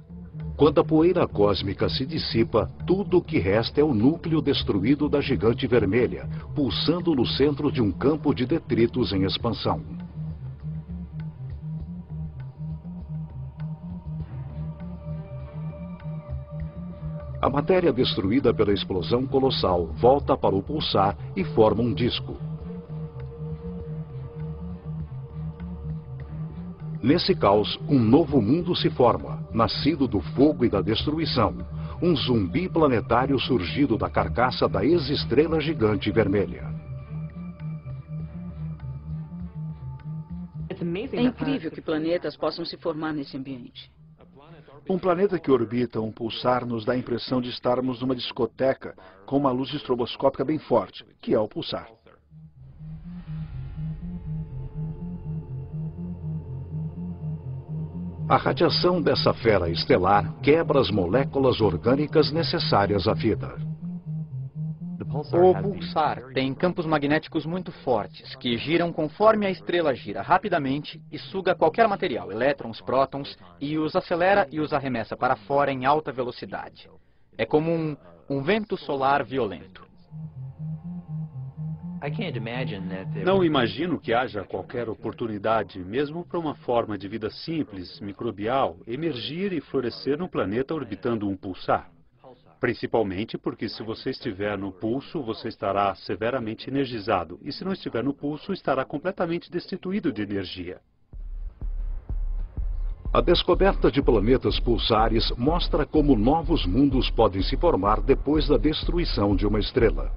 Quando a poeira cósmica se dissipa, tudo o que resta é o núcleo destruído da gigante vermelha, pulsando no centro de um campo de detritos em expansão. A matéria destruída pela explosão colossal volta para o pulsar e forma um disco. Nesse caos, um novo mundo se forma, nascido do fogo e da destruição. Um zumbi planetário surgido da carcaça da ex-estrela gigante vermelha. É incrível que planetas possam se formar nesse ambiente. Um planeta que orbita um pulsar nos dá a impressão de estarmos numa discoteca com uma luz estroboscópica bem forte, que é o pulsar. A radiação dessa fera estelar quebra as moléculas orgânicas necessárias à vida. O pulsar tem campos magnéticos muito fortes, que giram conforme a estrela gira rapidamente e suga qualquer material, elétrons, prótons, e os acelera e os arremessa para fora em alta velocidade. É como um vento solar violento. Não imagino que haja qualquer oportunidade, mesmo para uma forma de vida simples, microbial, emergir e florescer no planeta orbitando um pulsar. Principalmente porque se você estiver no pulso, você estará severamente energizado. E se não estiver no pulso, estará completamente destituído de energia. A descoberta de planetas pulsares mostra como novos mundos podem se formar depois da destruição de uma estrela.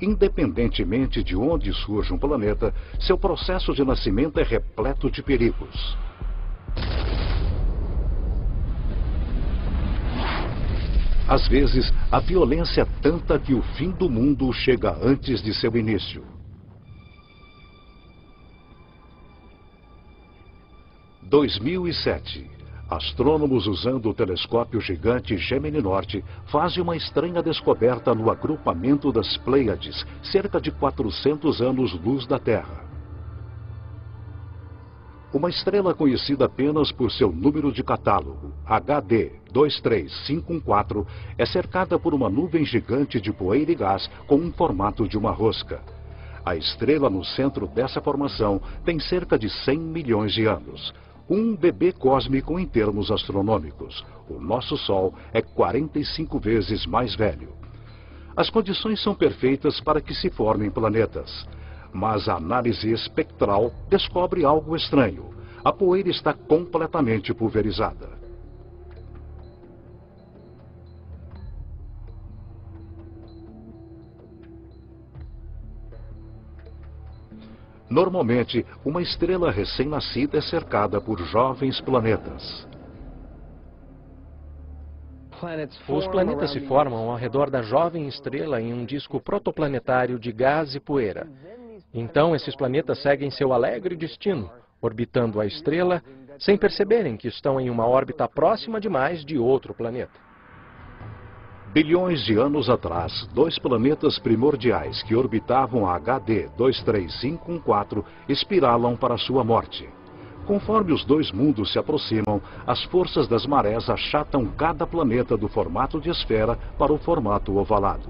Independentemente de onde surge um planeta, seu processo de nascimento é repleto de perigos. Às vezes, a violência é tanta que o fim do mundo chega antes de seu início. 2007. Astrônomos usando o telescópio gigante Gemini Norte fazem uma estranha descoberta no agrupamento das Pleiades, cerca de 400 anos-luz da Terra. Uma estrela conhecida apenas por seu número de catálogo, HD 23514, é cercada por uma nuvem gigante de poeira e gás com um formato de uma rosca. A estrela no centro dessa formação tem cerca de 100 milhões de anos. Um bebê cósmico em termos astronômicos. O nosso Sol é 45 vezes mais velho. As condições são perfeitas para que se formem planetas. Mas a análise espectral descobre algo estranho. A poeira está completamente pulverizada. Normalmente, uma estrela recém-nascida é cercada por jovens planetas. Os planetas se formam ao redor da jovem estrela em um disco protoplanetário de gás e poeira. Então, esses planetas seguem seu alegre destino, orbitando a estrela, sem perceberem que estão em uma órbita próxima demais de outro planeta. Bilhões de anos atrás, dois planetas primordiais que orbitavam a HD 23514 espiralam para sua morte. Conforme os dois mundos se aproximam, as forças das marés achatam cada planeta do formato de esfera para o formato ovalado.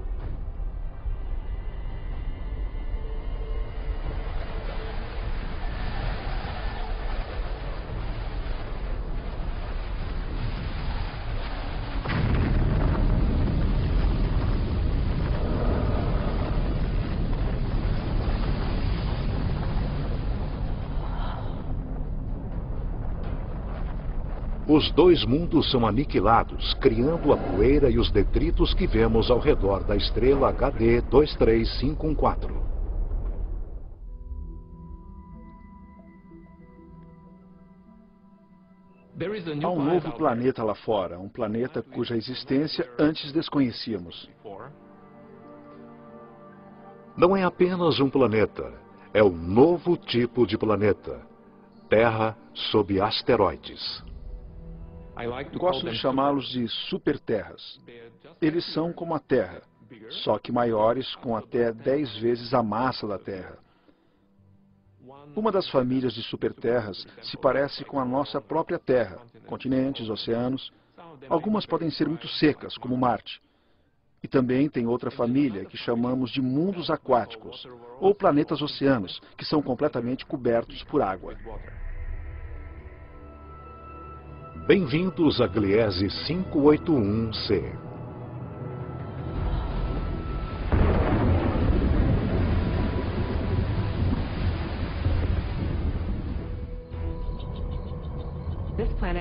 Os dois mundos são aniquilados, criando a poeira e os detritos que vemos ao redor da estrela HD 23514. Há um novo planeta lá fora, um planeta cuja existência antes desconhecíamos. Não é apenas um planeta, é um novo tipo de planeta. Terra sob asteroides. Gosto de chamá-los de superterras. Eles são como a Terra, só que maiores, com até 10 vezes a massa da Terra. Uma das famílias de superterras se parece com a nossa própria Terra, continentes, oceanos. Algumas podem ser muito secas, como Marte. E também tem outra família que chamamos de mundos aquáticos, ou planetas oceanos, que são completamente cobertos por água. Bem-vindos a Gliese 581c.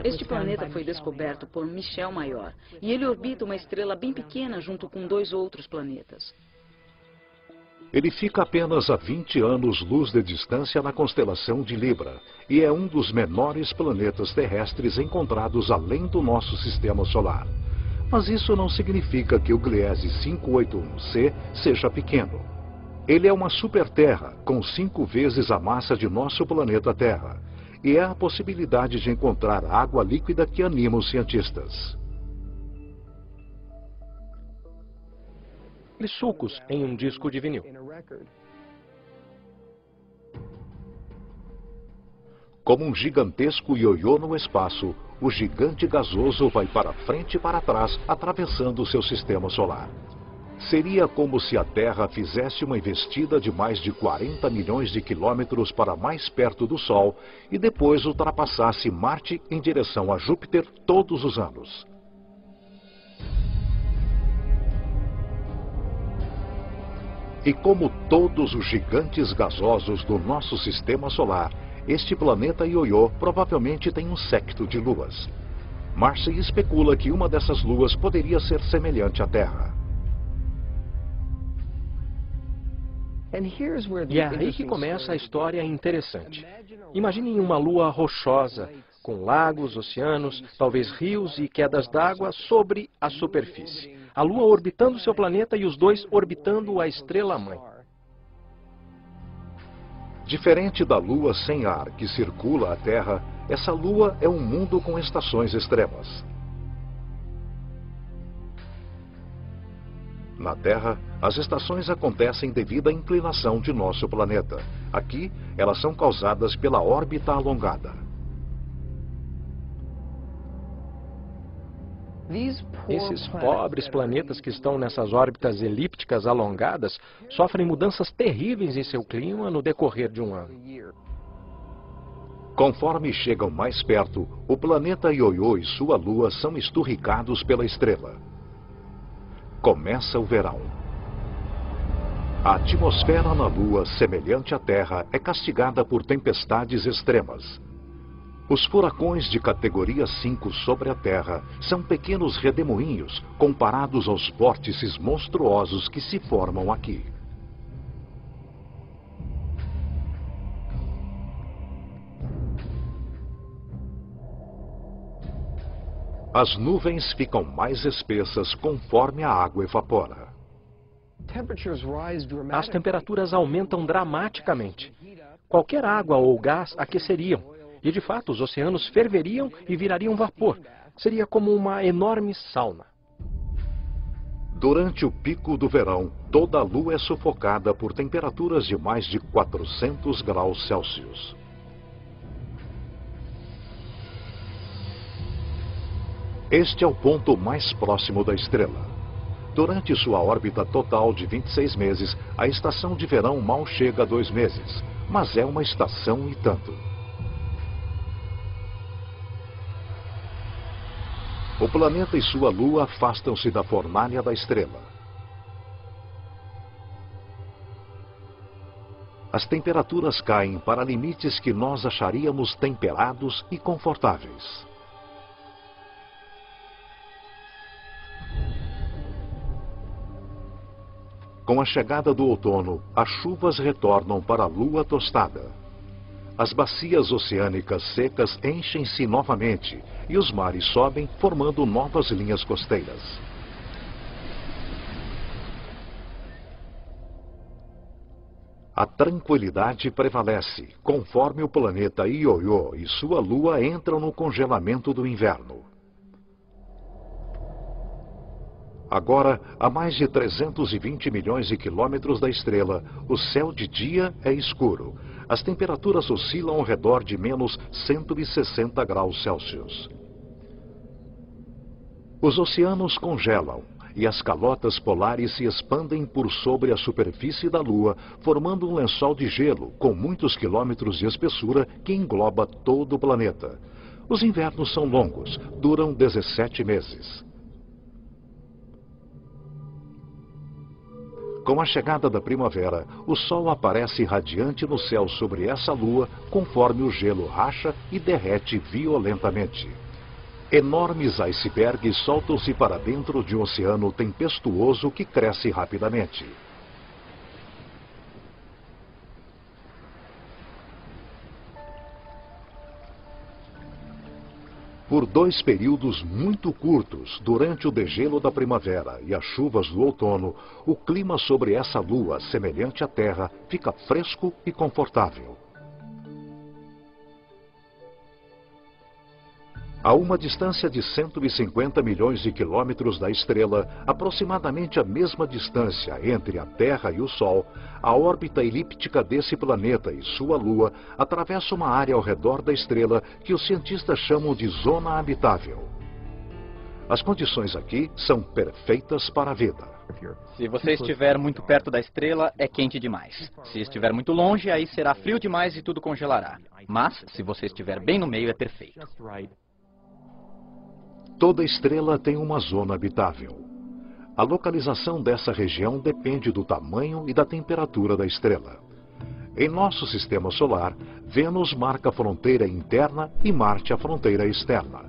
Este planeta foi descoberto por Michel Mayor, e ele orbita uma estrela bem pequena junto com dois outros planetas. Ele fica apenas a 20 anos-luz de distância na constelação de Libra e é um dos menores planetas terrestres encontrados além do nosso sistema solar. Mas isso não significa que o Gliese 581c seja pequeno. Ele é uma superterra com 5 vezes a massa de nosso planeta Terra e é a possibilidade de encontrar água líquida que anima os cientistas. simples sulcos em um disco de vinil. Como um gigantesco ioiô no espaço, o gigante gasoso vai para frente e para trás, atravessando seu sistema solar. Seria como se a Terra fizesse uma investida de mais de 40 milhões de quilômetros para mais perto do Sol e depois ultrapassasse Marte em direção a Júpiter todos os anos. E como todos os gigantes gasosos do nosso sistema solar, este planeta ioiô provavelmente tem um séquito de luas. Marcy especula que uma dessas luas poderia ser semelhante à Terra. E é aí que começa a história interessante. Imaginem uma lua rochosa, com lagos, oceanos, talvez rios e quedas d'água sobre a superfície. A lua orbitando seu planeta e os dois orbitando a estrela-mãe. Diferente da Lua sem ar que circula a Terra, essa Lua é um mundo com estações extremas. Na Terra, as estações acontecem devido à inclinação de nosso planeta. Aqui, elas são causadas pela órbita alongada. Esses pobres planetas que estão nessas órbitas elípticas alongadas sofrem mudanças terríveis em seu clima no decorrer de um ano. Conforme chegam mais perto, o planeta ioiô e sua lua são esturricados pela estrela. Começa o verão. A atmosfera na Lua, semelhante à Terra, é castigada por tempestades extremas. Os furacões de categoria 5 sobre a Terra são pequenos redemoinhos comparados aos vórtices monstruosos que se formam aqui. As nuvens ficam mais espessas conforme a água evapora. As temperaturas aumentam dramaticamente. Qualquer água ou gás aqueceriam. E, de fato, os oceanos ferveriam e virariam vapor. Seria como uma enorme sauna. Durante o pico do verão, toda a Lua é sufocada por temperaturas de mais de 400 graus Celsius. Este é o ponto mais próximo da estrela. Durante sua órbita total de 26 meses, a estação de verão mal chega a 2 meses. Mas é uma estação e tanto. O planeta e sua lua afastam-se da fornalha da estrela. As temperaturas caem para limites que nós acharíamos temperados e confortáveis. Com a chegada do outono, as chuvas retornam para a lua tostada. As bacias oceânicas secas enchem-se novamente e os mares sobem, formando novas linhas costeiras. A tranquilidade prevalece, conforme o planeta Ioiô e sua lua entram no congelamento do inverno. Agora, a mais de 320 milhões de quilômetros da estrela, o céu de dia é escuro. As temperaturas oscilam ao redor de menos 160 graus Celsius. Os oceanos congelam e as calotas polares se expandem por sobre a superfície da Lua, formando um lençol de gelo com muitos quilômetros de espessura que engloba todo o planeta. Os invernos são longos, duram 17 meses. Com a chegada da primavera, o Sol aparece radiante no céu sobre essa lua, conforme o gelo racha e derrete violentamente. Enormes icebergs soltam-se para dentro de um oceano tempestuoso que cresce rapidamente. Por 2 períodos muito curtos, durante o degelo da primavera e as chuvas do outono, o clima sobre essa lua, semelhante à Terra, fica fresco e confortável. A uma distância de 150 milhões de quilômetros da estrela, aproximadamente a mesma distância entre a Terra e o Sol, a órbita elíptica desse planeta e sua Lua atravessa uma área ao redor da estrela que os cientistas chamam de zona habitável. As condições aqui são perfeitas para a vida. Se você estiver muito perto da estrela, é quente demais. Se estiver muito longe, aí será frio demais e tudo congelará. Mas, se você estiver bem no meio, é perfeito. Toda estrela tem uma zona habitável. A localização dessa região depende do tamanho e da temperatura da estrela. Em nosso sistema solar, Vênus marca a fronteira interna e Marte a fronteira externa.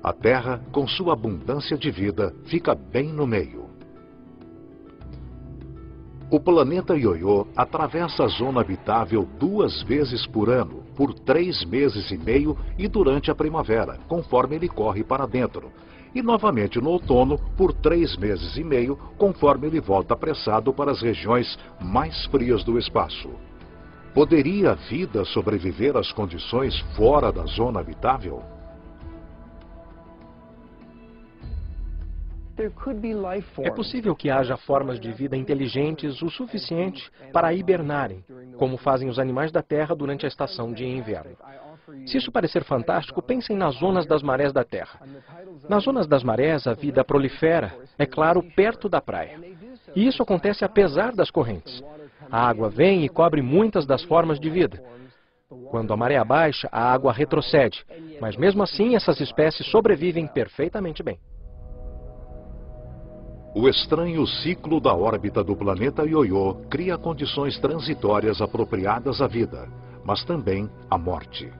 A Terra, com sua abundância de vida, fica bem no meio. O planeta Ioiô atravessa a zona habitável 2 vezes por ano, por 3 meses e meio e durante a primavera, conforme ele corre para dentro. E novamente no outono, por 3 meses e meio, conforme ele volta apressado para as regiões mais frias do espaço. Poderia a vida sobreviver às condições fora da zona habitável? É possível que haja formas de vida inteligentes o suficiente para hibernarem, como fazem os animais da Terra durante a estação de inverno. Se isso parecer fantástico, pensem nas zonas das marés da Terra. Nas zonas das marés, a vida prolifera, é claro, perto da praia. E isso acontece apesar das correntes. A água vem e cobre muitas das formas de vida. Quando a maré baixa, a água retrocede, mas mesmo assim essas espécies sobrevivem perfeitamente bem. O estranho ciclo da órbita do planeta Ioiô cria condições transitórias apropriadas à vida, mas também à morte.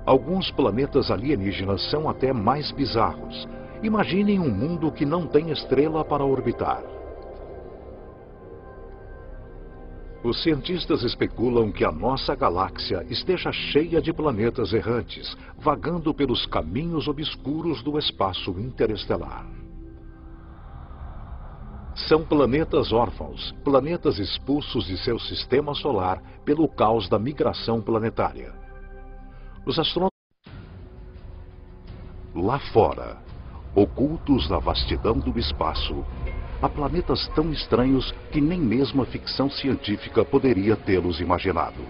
Alguns planetas alienígenas são até mais bizarros. Imaginem um mundo que não tem estrela para orbitar. Os cientistas especulam que a nossa galáxia esteja cheia de planetas errantes, vagando pelos caminhos obscuros do espaço interestelar. São planetas órfãos, planetas expulsos de seu sistema solar pelo caos da migração planetária. Os astrônomos lá fora, ocultos na vastidão do espaço, há planetas tão estranhos que nem mesmo a ficção científica poderia tê-los imaginado.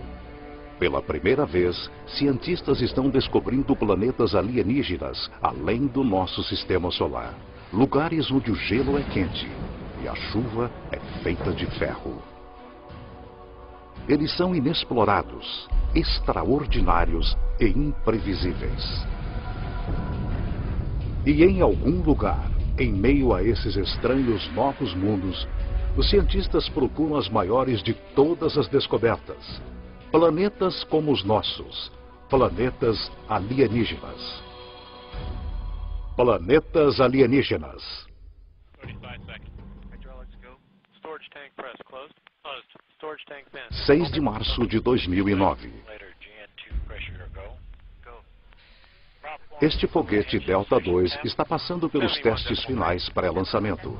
Pela primeira vez, cientistas estão descobrindo planetas alienígenas além do nosso sistema solar. Lugares onde o gelo é quente e a chuva é feita de ferro. Eles são inexplorados, extraordinários e imprevisíveis. E em algum lugar, em meio a esses estranhos novos mundos, os cientistas procuram as maiores de todas as descobertas. Planetas como os nossos. Planetas alienígenas. Planetas alienígenas. 6 de março de 2009. Este foguete Delta II está passando pelos testes finais pré-lançamento.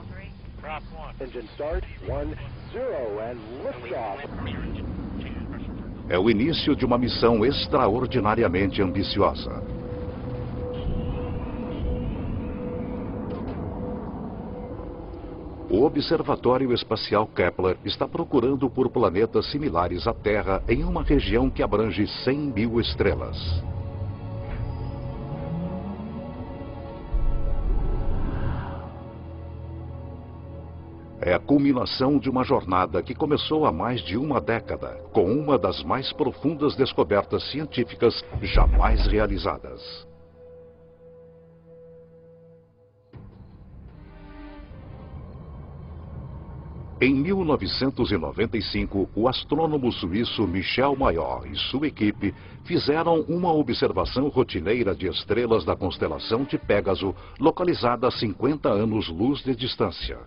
É o início de uma missão extraordinariamente ambiciosa. O Observatório Espacial Kepler está procurando por planetas similares à Terra em uma região que abrange 100 mil estrelas. É a culminação de uma jornada que começou há mais de uma década, com uma das mais profundas descobertas científicas jamais realizadas. Em 1995, o astrônomo suíço Michel Mayor e sua equipe fizeram uma observação rotineira de estrelas da constelação de Pégaso, localizada a 50 anos-luz de distância.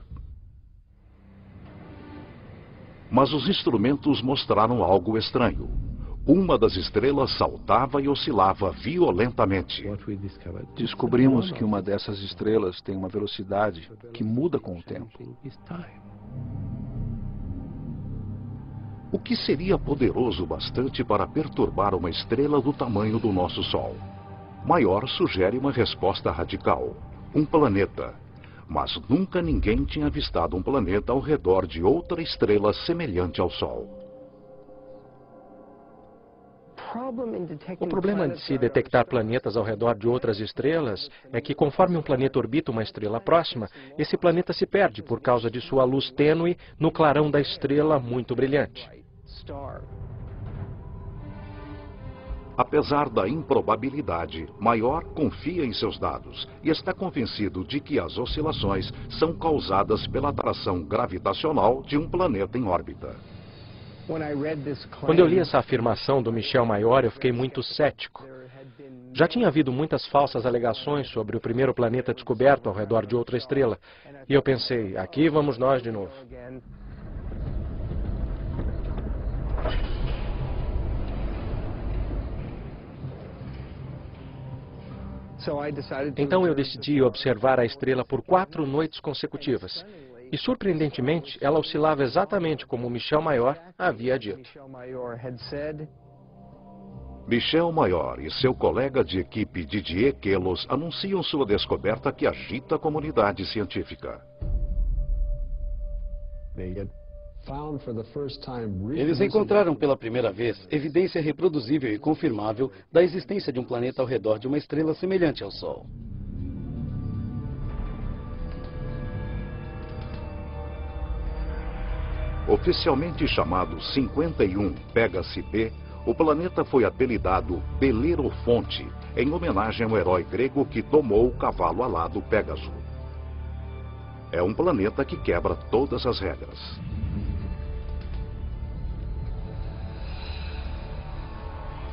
Mas os instrumentos mostraram algo estranho. uma das estrelas saltava e oscilava violentamente. Descobrimos que uma dessas estrelas tem uma velocidade que muda com o tempo. O que seria poderoso bastante para perturbar uma estrela do tamanho do nosso Sol? Maior sugere uma resposta radical: um planeta. Mas nunca ninguém tinha avistado um planeta ao redor de outra estrela semelhante ao Sol. O problema de se detectar planetas ao redor de outras estrelas é que, conforme um planeta orbita uma estrela próxima, esse planeta se perde por causa de sua luz tênue no clarão da estrela muito brilhante. Apesar da improbabilidade, Maior confia em seus dados e está convencido de que as oscilações são causadas pela atração gravitacional de um planeta em órbita. Quando eu li essa afirmação do Michel Mayor, eu fiquei muito cético. Já tinha havido muitas falsas alegações sobre o primeiro planeta descoberto ao redor de outra estrela. E eu pensei, aqui vamos nós de novo. Então eu decidi observar a estrela por 4 noites consecutivas. E, surpreendentemente, ela oscilava exatamente como Michel Mayor havia dito. Michel Mayor e seu colega de equipe Didier Queloz anunciam sua descoberta que agita a comunidade científica. Eles encontraram pela primeira vez evidência reproduzível e confirmável da existência de um planeta ao redor de uma estrela semelhante ao Sol. Oficialmente chamado 51 Pégase B, o planeta foi apelidado Belerofonte, em homenagem ao herói grego que domou o cavalo alado Pégaso. É um planeta que quebra todas as regras.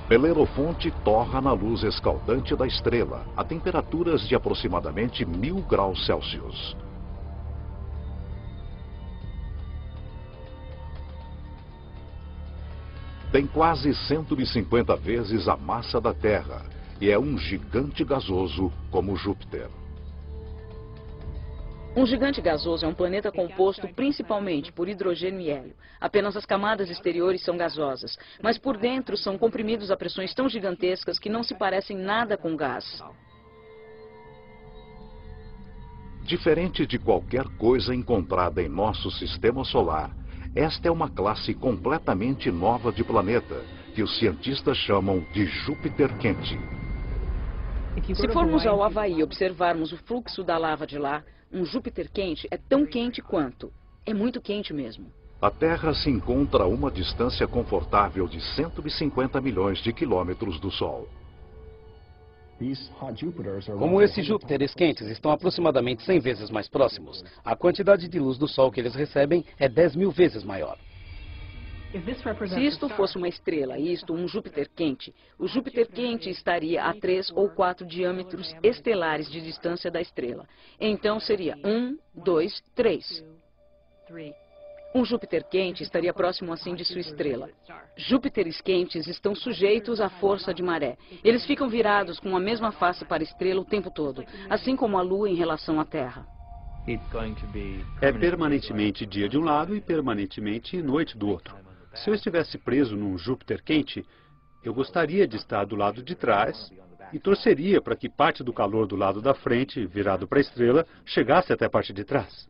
Belerofonte torra na luz escaldante da estrela, a temperaturas de aproximadamente 1000 graus Celsius. Tem quase 150 vezes a massa da Terra e é um gigante gasoso como Júpiter. Um gigante gasoso é um planeta composto principalmente por hidrogênio e hélio. Apenas as camadas exteriores são gasosas, mas por dentro são comprimidos a pressões tão gigantescas que não se parecem nada com gás. Diferente de qualquer coisa encontrada em nosso sistema solar, esta é uma classe completamente nova de planeta, que os cientistas chamam de Júpiter quente. Se formos ao Havaí e observarmos o fluxo da lava de lá, um Júpiter quente é tão quente quanto. É muito quente mesmo. A Terra se encontra a uma distância confortável de 150 milhões de quilômetros do Sol. Como esses Júpiteres quentes estão aproximadamente 100 vezes mais próximos, a quantidade de luz do Sol que eles recebem é 10.000 vezes maior. Se isto fosse uma estrela, isto um Júpiter quente, o Júpiter quente estaria a 3 ou 4 diâmetros estelares de distância da estrela. Então seria 1, 2, 3. Um Júpiter quente estaria próximo assim de sua estrela. Júpiteres quentes estão sujeitos à força de maré. Eles ficam virados com a mesma face para a estrela o tempo todo, assim como a Lua em relação à Terra. É permanentemente dia de um lado e permanentemente noite do outro. Se eu estivesse preso num Júpiter quente, eu gostaria de estar do lado de trás e torceria para que parte do calor do lado da frente, virado para a estrela, chegasse até a parte de trás.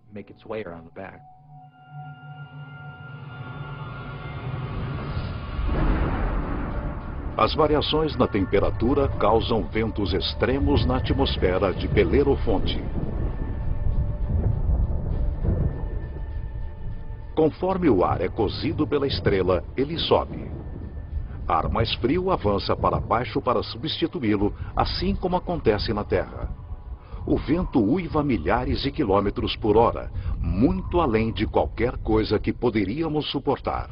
As variações na temperatura causam ventos extremos na atmosfera de Belerofonte. Conforme o ar é cozido pela estrela, ele sobe. Ar mais frio avança para baixo para substituí-lo, assim como acontece na Terra. O vento uiva a milhares de quilômetros por hora, muito além de qualquer coisa que poderíamos suportar.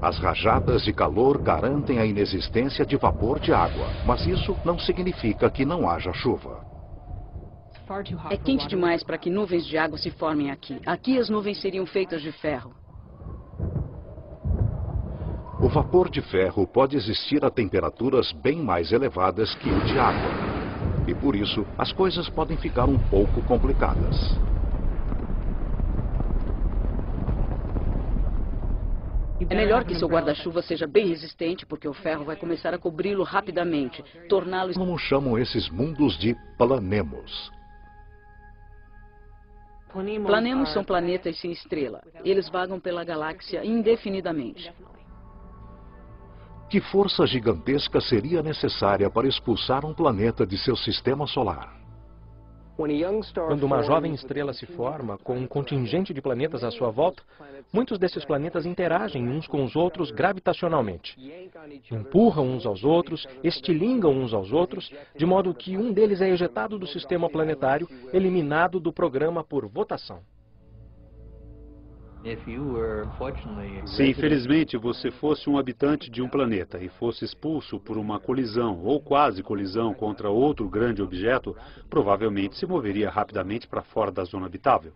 As rajadas de calor garantem a inexistência de vapor de água, mas isso não significa que não haja chuva. É quente demais para que nuvens de água se formem aqui. Aqui as nuvens seriam feitas de ferro. O vapor de ferro pode existir a temperaturas bem mais elevadas que o de água. E por isso, as coisas podem ficar um pouco complicadas. É melhor que seu guarda-chuva seja bem resistente, porque o ferro vai começar a cobri-lo rapidamente, torná-lo... Como chamam esses mundos de planemos. Planemos são planetas sem estrela. Eles vagam pela galáxia indefinidamente. Que força gigantesca seria necessária para expulsar um planeta de seu sistema solar? Quando uma jovem estrela se forma, com um contingente de planetas à sua volta, muitos desses planetas interagem uns com os outros gravitacionalmente. Empurram uns aos outros, estilingam uns aos outros, de modo que um deles é ejetado do sistema planetário, eliminado do programa por votação. Se infelizmente você fosse um habitante de um planeta e fosse expulso por uma colisão ou quase colisão contra outro grande objeto, provavelmente se moveria rapidamente para fora da zona habitável.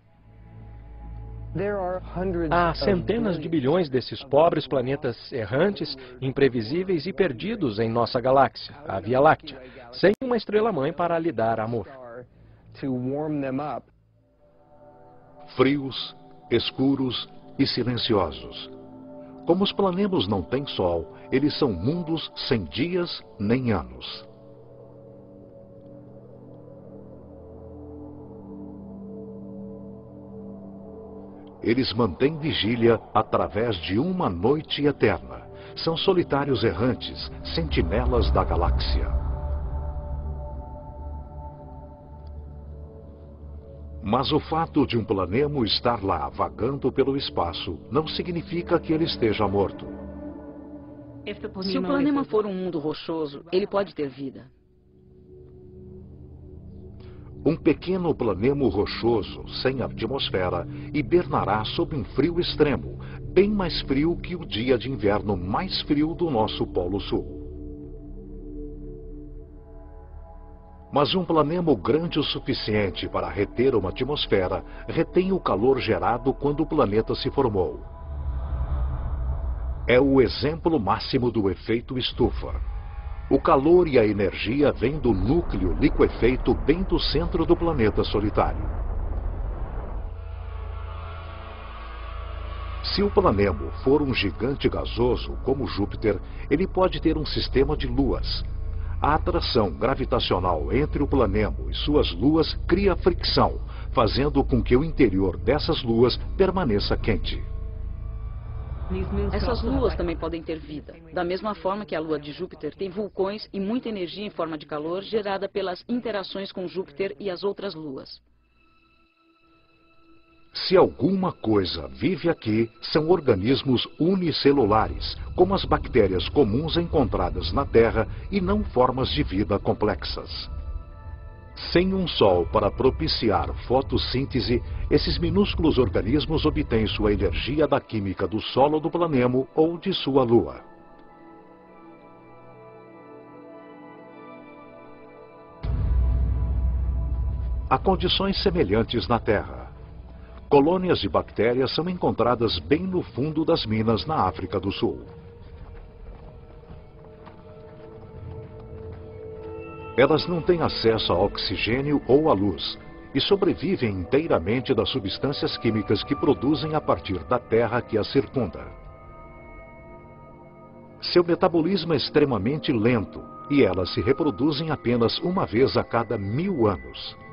Há centenas de bilhões desses pobres planetas errantes, imprevisíveis e perdidos em nossa galáxia, a Via Láctea, sem uma estrela-mãe para lhe dar amor. Frios, escuros e silenciosos. Como os planemos não têm sol, eles são mundos sem dias nem anos. Eles mantêm vigília através de uma noite eterna. São solitários errantes, sentinelas da galáxia. Mas o fato de um planemo estar lá vagando pelo espaço não significa que ele esteja morto. Se o planema for um mundo rochoso, ele pode ter vida. Um pequeno planemo rochoso, sem atmosfera, hibernará sob um frio extremo, bem mais frio que o dia de inverno mais frio do nosso Polo Sul. Mas um planemo grande o suficiente para reter uma atmosfera retém o calor gerado quando o planeta se formou. É o exemplo máximo do efeito estufa. O calor e a energia vêm do núcleo liquefeito bem do centro do planeta solitário. Se o planemo for um gigante gasoso, como Júpiter, ele pode ter um sistema de luas. A atração gravitacional entre o planemo e suas luas cria fricção, fazendo com que o interior dessas luas permaneça quente. Essas luas também podem ter vida, da mesma forma que a lua de Júpiter tem vulcões e muita energia em forma de calor gerada pelas interações com Júpiter e as outras luas. Se alguma coisa vive aqui, são organismos unicelulares, como as bactérias comuns encontradas na Terra e não formas de vida complexas. Sem um sol para propiciar fotossíntese, esses minúsculos organismos obtêm sua energia da química do solo do planemo ou de sua lua. Há condições semelhantes na Terra. Colônias de bactérias são encontradas bem no fundo das minas na África do Sul. Elas não têm acesso a oxigênio ou à luz e sobrevivem inteiramente das substâncias químicas que produzem a partir da terra que as circunda. Seu metabolismo é extremamente lento e elas se reproduzem apenas uma vez a cada 1000 anos.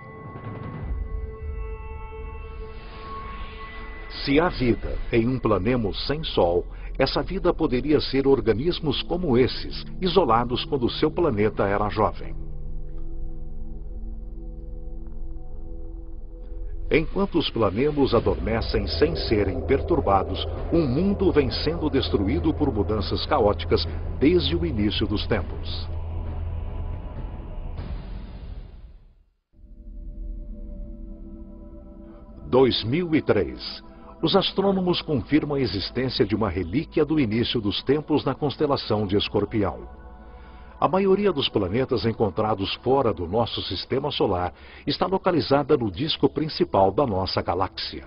Se há vida em um planemo sem sol, essa vida poderia ser organismos como esses, isolados quando seu planeta era jovem. Enquanto os planemos adormecem sem serem perturbados, um mundo vem sendo destruído por mudanças caóticas desde o início dos tempos. Em 2003, os astrônomos confirmam a existência de uma relíquia do início dos tempos na constelação de Escorpião. A maioria dos planetas encontrados fora do nosso sistema solar está localizada no disco principal da nossa galáxia.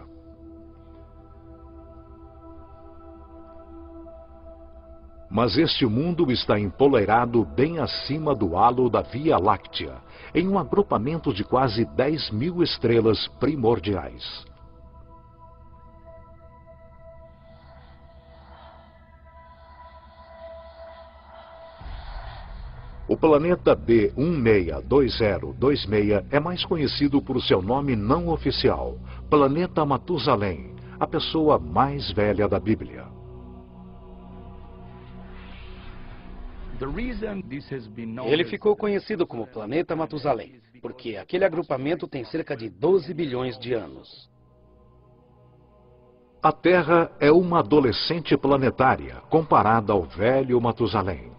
Mas este mundo está empoleirado bem acima do halo da Via Láctea, em um agrupamento de quase 10.000 estrelas primordiais. O planeta B162026 é mais conhecido por seu nome não oficial, Planeta Matusalém, a pessoa mais velha da Bíblia. Ele ficou conhecido como Planeta Matusalém, porque aquele agrupamento tem cerca de 12 bilhões de anos. A Terra é uma adolescente planetária comparada ao velho Matusalém.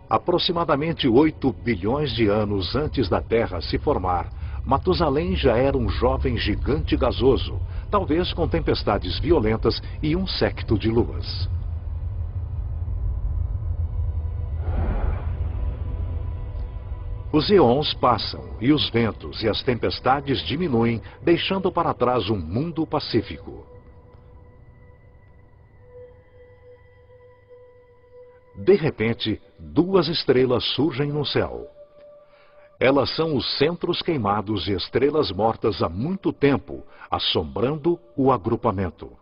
Aproximadamente 8 bilhões de anos antes da Terra se formar, Matusalém já era um jovem gigante gasoso, talvez com tempestades violentas e um séquito de luas. Os eons passam e os ventos e as tempestades diminuem, deixando para trás um mundo pacífico. De repente, duas estrelas surgem no céu. Elas são os centros queimados de estrelas mortas há muito tempo, assombrando o agrupamento.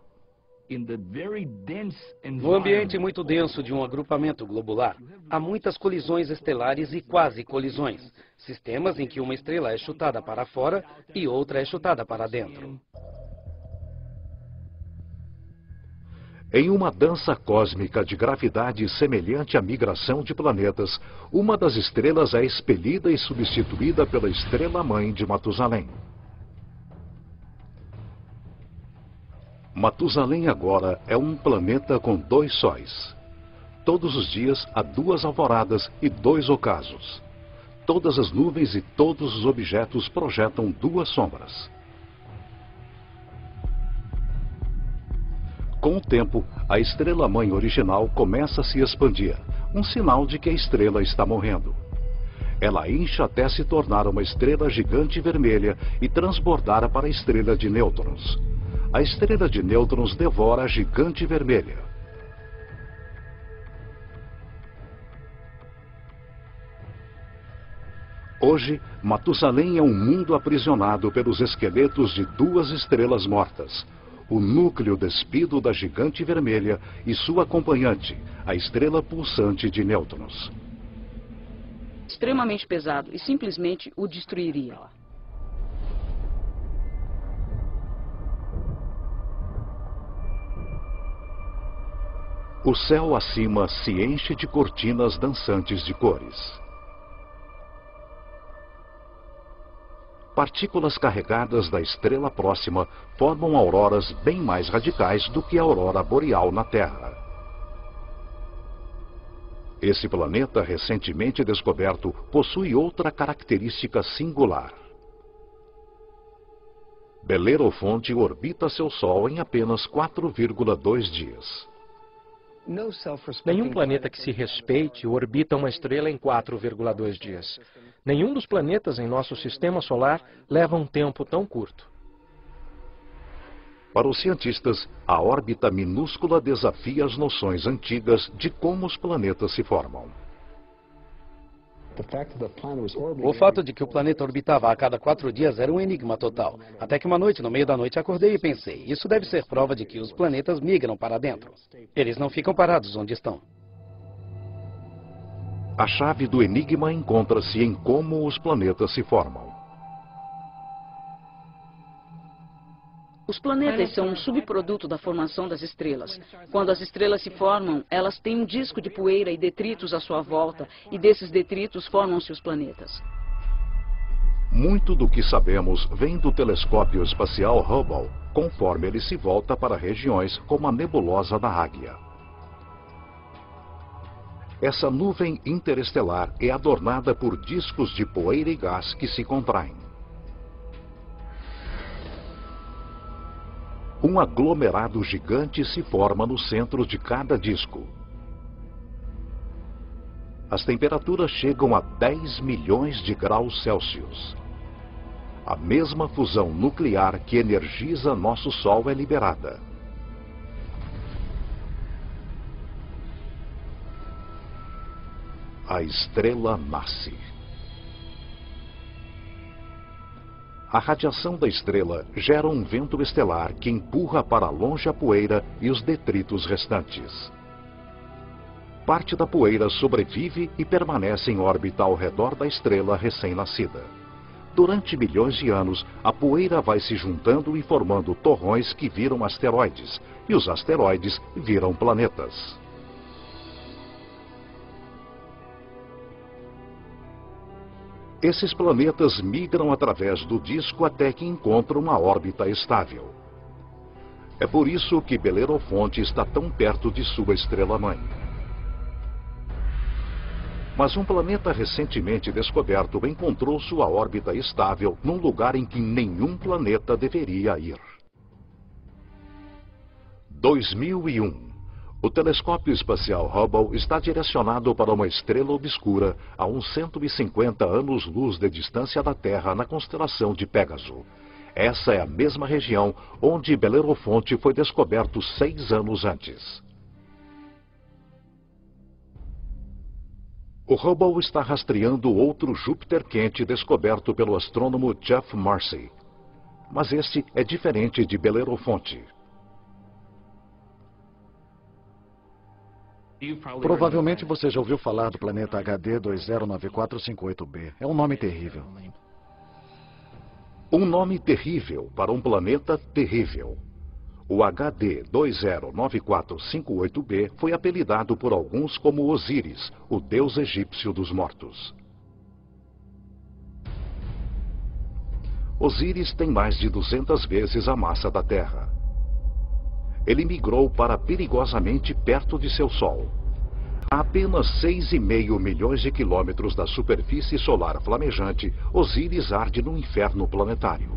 No ambiente muito denso de um agrupamento globular, há muitas colisões estelares e quase colisões, sistemas em que uma estrela é chutada para fora e outra é chutada para dentro. Em uma dança cósmica de gravidade semelhante à migração de planetas, uma das estrelas é expelida e substituída pela estrela-mãe de Matusalém. Matusalém agora é um planeta com 2 sóis. Todos os dias há 2 alvoradas e 2 ocasos. Todas as nuvens e todos os objetos projetam 2 sombras. Com o tempo, a estrela-mãe original começa a se expandir, um sinal de que a estrela está morrendo. Ela incha até se tornar uma estrela gigante vermelha e transbordar para a estrela de nêutrons. A estrela de nêutrons devora a gigante vermelha. Hoje, Matusalém é um mundo aprisionado pelos esqueletos de 2 estrelas mortas. O núcleo despido da gigante vermelha e sua acompanhante, a estrela pulsante de nêutrons. Extremamente pesado e simplesmente o destruiria. O céu acima se enche de cortinas dançantes de cores. Partículas carregadas da estrela próxima formam auroras bem mais radicais do que a aurora boreal na Terra. Esse planeta recentemente descoberto possui outra característica singular. Belerofonte orbita seu Sol em apenas 4,2 dias. Nenhum planeta que se respeite orbita uma estrela em 4,2 dias. Nenhum dos planetas em nosso sistema solar leva um tempo tão curto. Para os cientistas, a órbita minúscula desafia as noções antigas de como os planetas se formam. O fato de que o planeta orbitava a cada 4 dias era um enigma total. Até que uma noite, no meio da noite, acordei e pensei, isso deve ser prova de que os planetas migram para dentro. Eles não ficam parados onde estão. A chave do enigma encontra-se em como os planetas se formam. Os planetas são um subproduto da formação das estrelas. Quando as estrelas se formam, elas têm um disco de poeira e detritos à sua volta, e desses detritos formam-se os planetas. Muito do que sabemos vem do telescópio espacial Hubble, conforme ele se volta para regiões como a nebulosa da Águia. Essa nuvem interestelar é adornada por discos de poeira e gás que se contraem. Um aglomerado gigante se forma no centro de cada disco. As temperaturas chegam a 10 milhões de graus Celsius. A mesma fusão nuclear que energiza nosso Sol é liberada. a estrela nasce. A radiação da estrela gera um vento estelar que empurra para longe a poeira e os detritos restantes. Parte da poeira sobrevive e permanece em órbita ao redor da estrela recém-nascida. Durante milhões de anos, a poeira vai se juntando e formando torrões que viram asteroides, e os asteroides viram planetas. Esses planetas migram através do disco até que encontram uma órbita estável. É por isso que Belerofonte está tão perto de sua estrela-mãe. Mas um planeta recentemente descoberto encontrou sua órbita estável num lugar em que nenhum planeta deveria ir. 2001. O telescópio espacial Hubble está direcionado para uma estrela obscura a uns 150 anos-luz de distância da Terra na constelação de Pégaso. Essa é a mesma região onde Belerofonte foi descoberto 6 anos antes. O Hubble está rastreando outro Júpiter quente descoberto pelo astrônomo Geoff Marcy. Mas este é diferente de Belerofonte. Provavelmente você já ouviu falar do planeta HD 209458b. É um nome terrível. Um nome terrível para um planeta terrível. O HD 209458b foi apelidado por alguns como Osíris, o deus egípcio dos mortos. Osíris tem mais de 200 vezes a massa da Terra. Ele migrou para perigosamente perto de seu Sol. A apenas 6,5 milhões de quilômetros da superfície solar flamejante, Osíris arde no inferno planetário.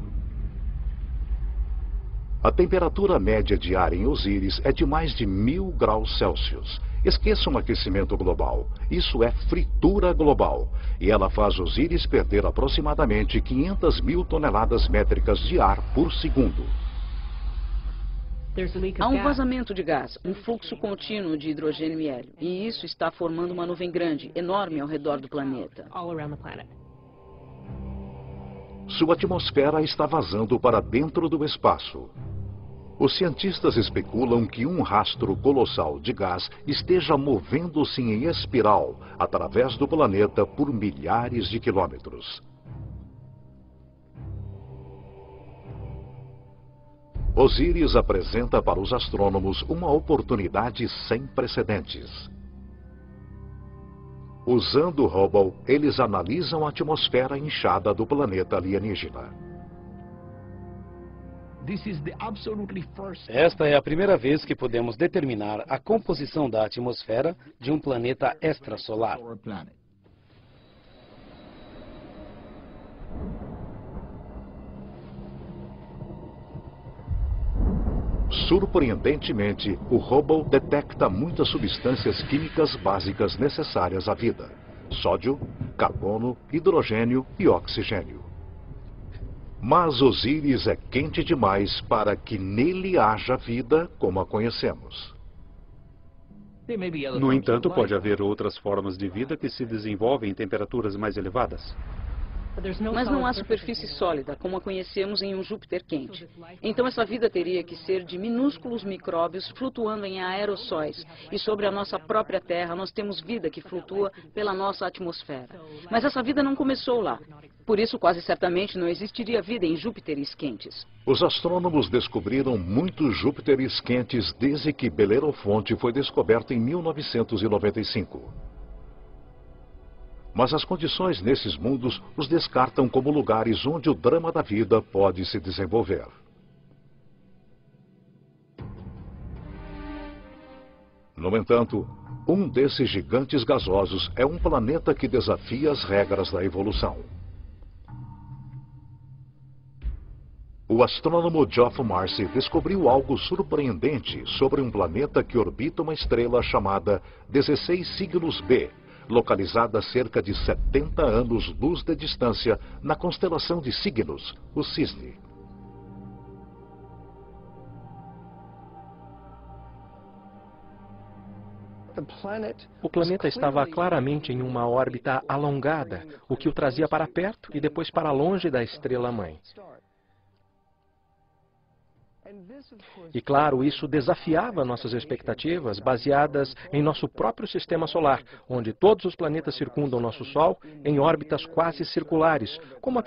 A temperatura média diária em Osíris é de mais de 1000 graus Celsius. Esqueçam o aquecimento global. Isso é fritura global. E ela faz Osíris perder aproximadamente 500 mil toneladas métricas de ar por segundo. Há um vazamento de gás, um fluxo contínuo de hidrogênio e hélio. E isso está formando uma nuvem grande, enorme ao redor do planeta. Sua atmosfera está vazando para dentro do espaço. Os cientistas especulam que um rastro colossal de gás esteja movendo-se em espiral através do planeta por milhares de quilômetros. Osíris apresenta para os astrônomos uma oportunidade sem precedentes. Usando o Hubble, eles analisam a atmosfera inchada do planeta alienígena. Esta é a primeira vez que podemos determinar a composição da atmosfera de um planeta extrasolar. Surpreendentemente, o Hubble detecta muitas substâncias químicas básicas necessárias à vida: sódio, carbono, hidrogênio e oxigênio. Mas Osíris é quente demais para que nele haja vida como a conhecemos. No entanto, pode haver outras formas de vida que se desenvolvem em temperaturas mais elevadas. Mas não há superfície sólida, como a conhecemos em um Júpiter quente. Então essa vida teria que ser de minúsculos micróbios flutuando em aerossóis. E sobre a nossa própria Terra, nós temos vida que flutua pela nossa atmosfera. Mas essa vida não começou lá. Por isso, quase certamente, não existiria vida em Júpiteres quentes. Os astrônomos descobriram muitos Júpiteres quentes desde que Belerofonte foi descoberto em 1995. Mas as condições nesses mundos os descartam como lugares onde o drama da vida pode se desenvolver. No entanto, um desses gigantes gasosos é um planeta que desafia as regras da evolução. O astrônomo Geoff Marcy descobriu algo surpreendente sobre um planeta que orbita uma estrela chamada 16 Cygnus b, localizada a cerca de 70 anos-luz de distância na constelação de Cygnus, o Cisne. O planeta estava claramente em uma órbita alongada, o que o trazia para perto e depois para longe da estrela-mãe. E claro, isso desafiava nossas expectativas baseadas em nosso próprio sistema solar, onde todos os planetas circundam nosso Sol em órbitas quase circulares, como aqui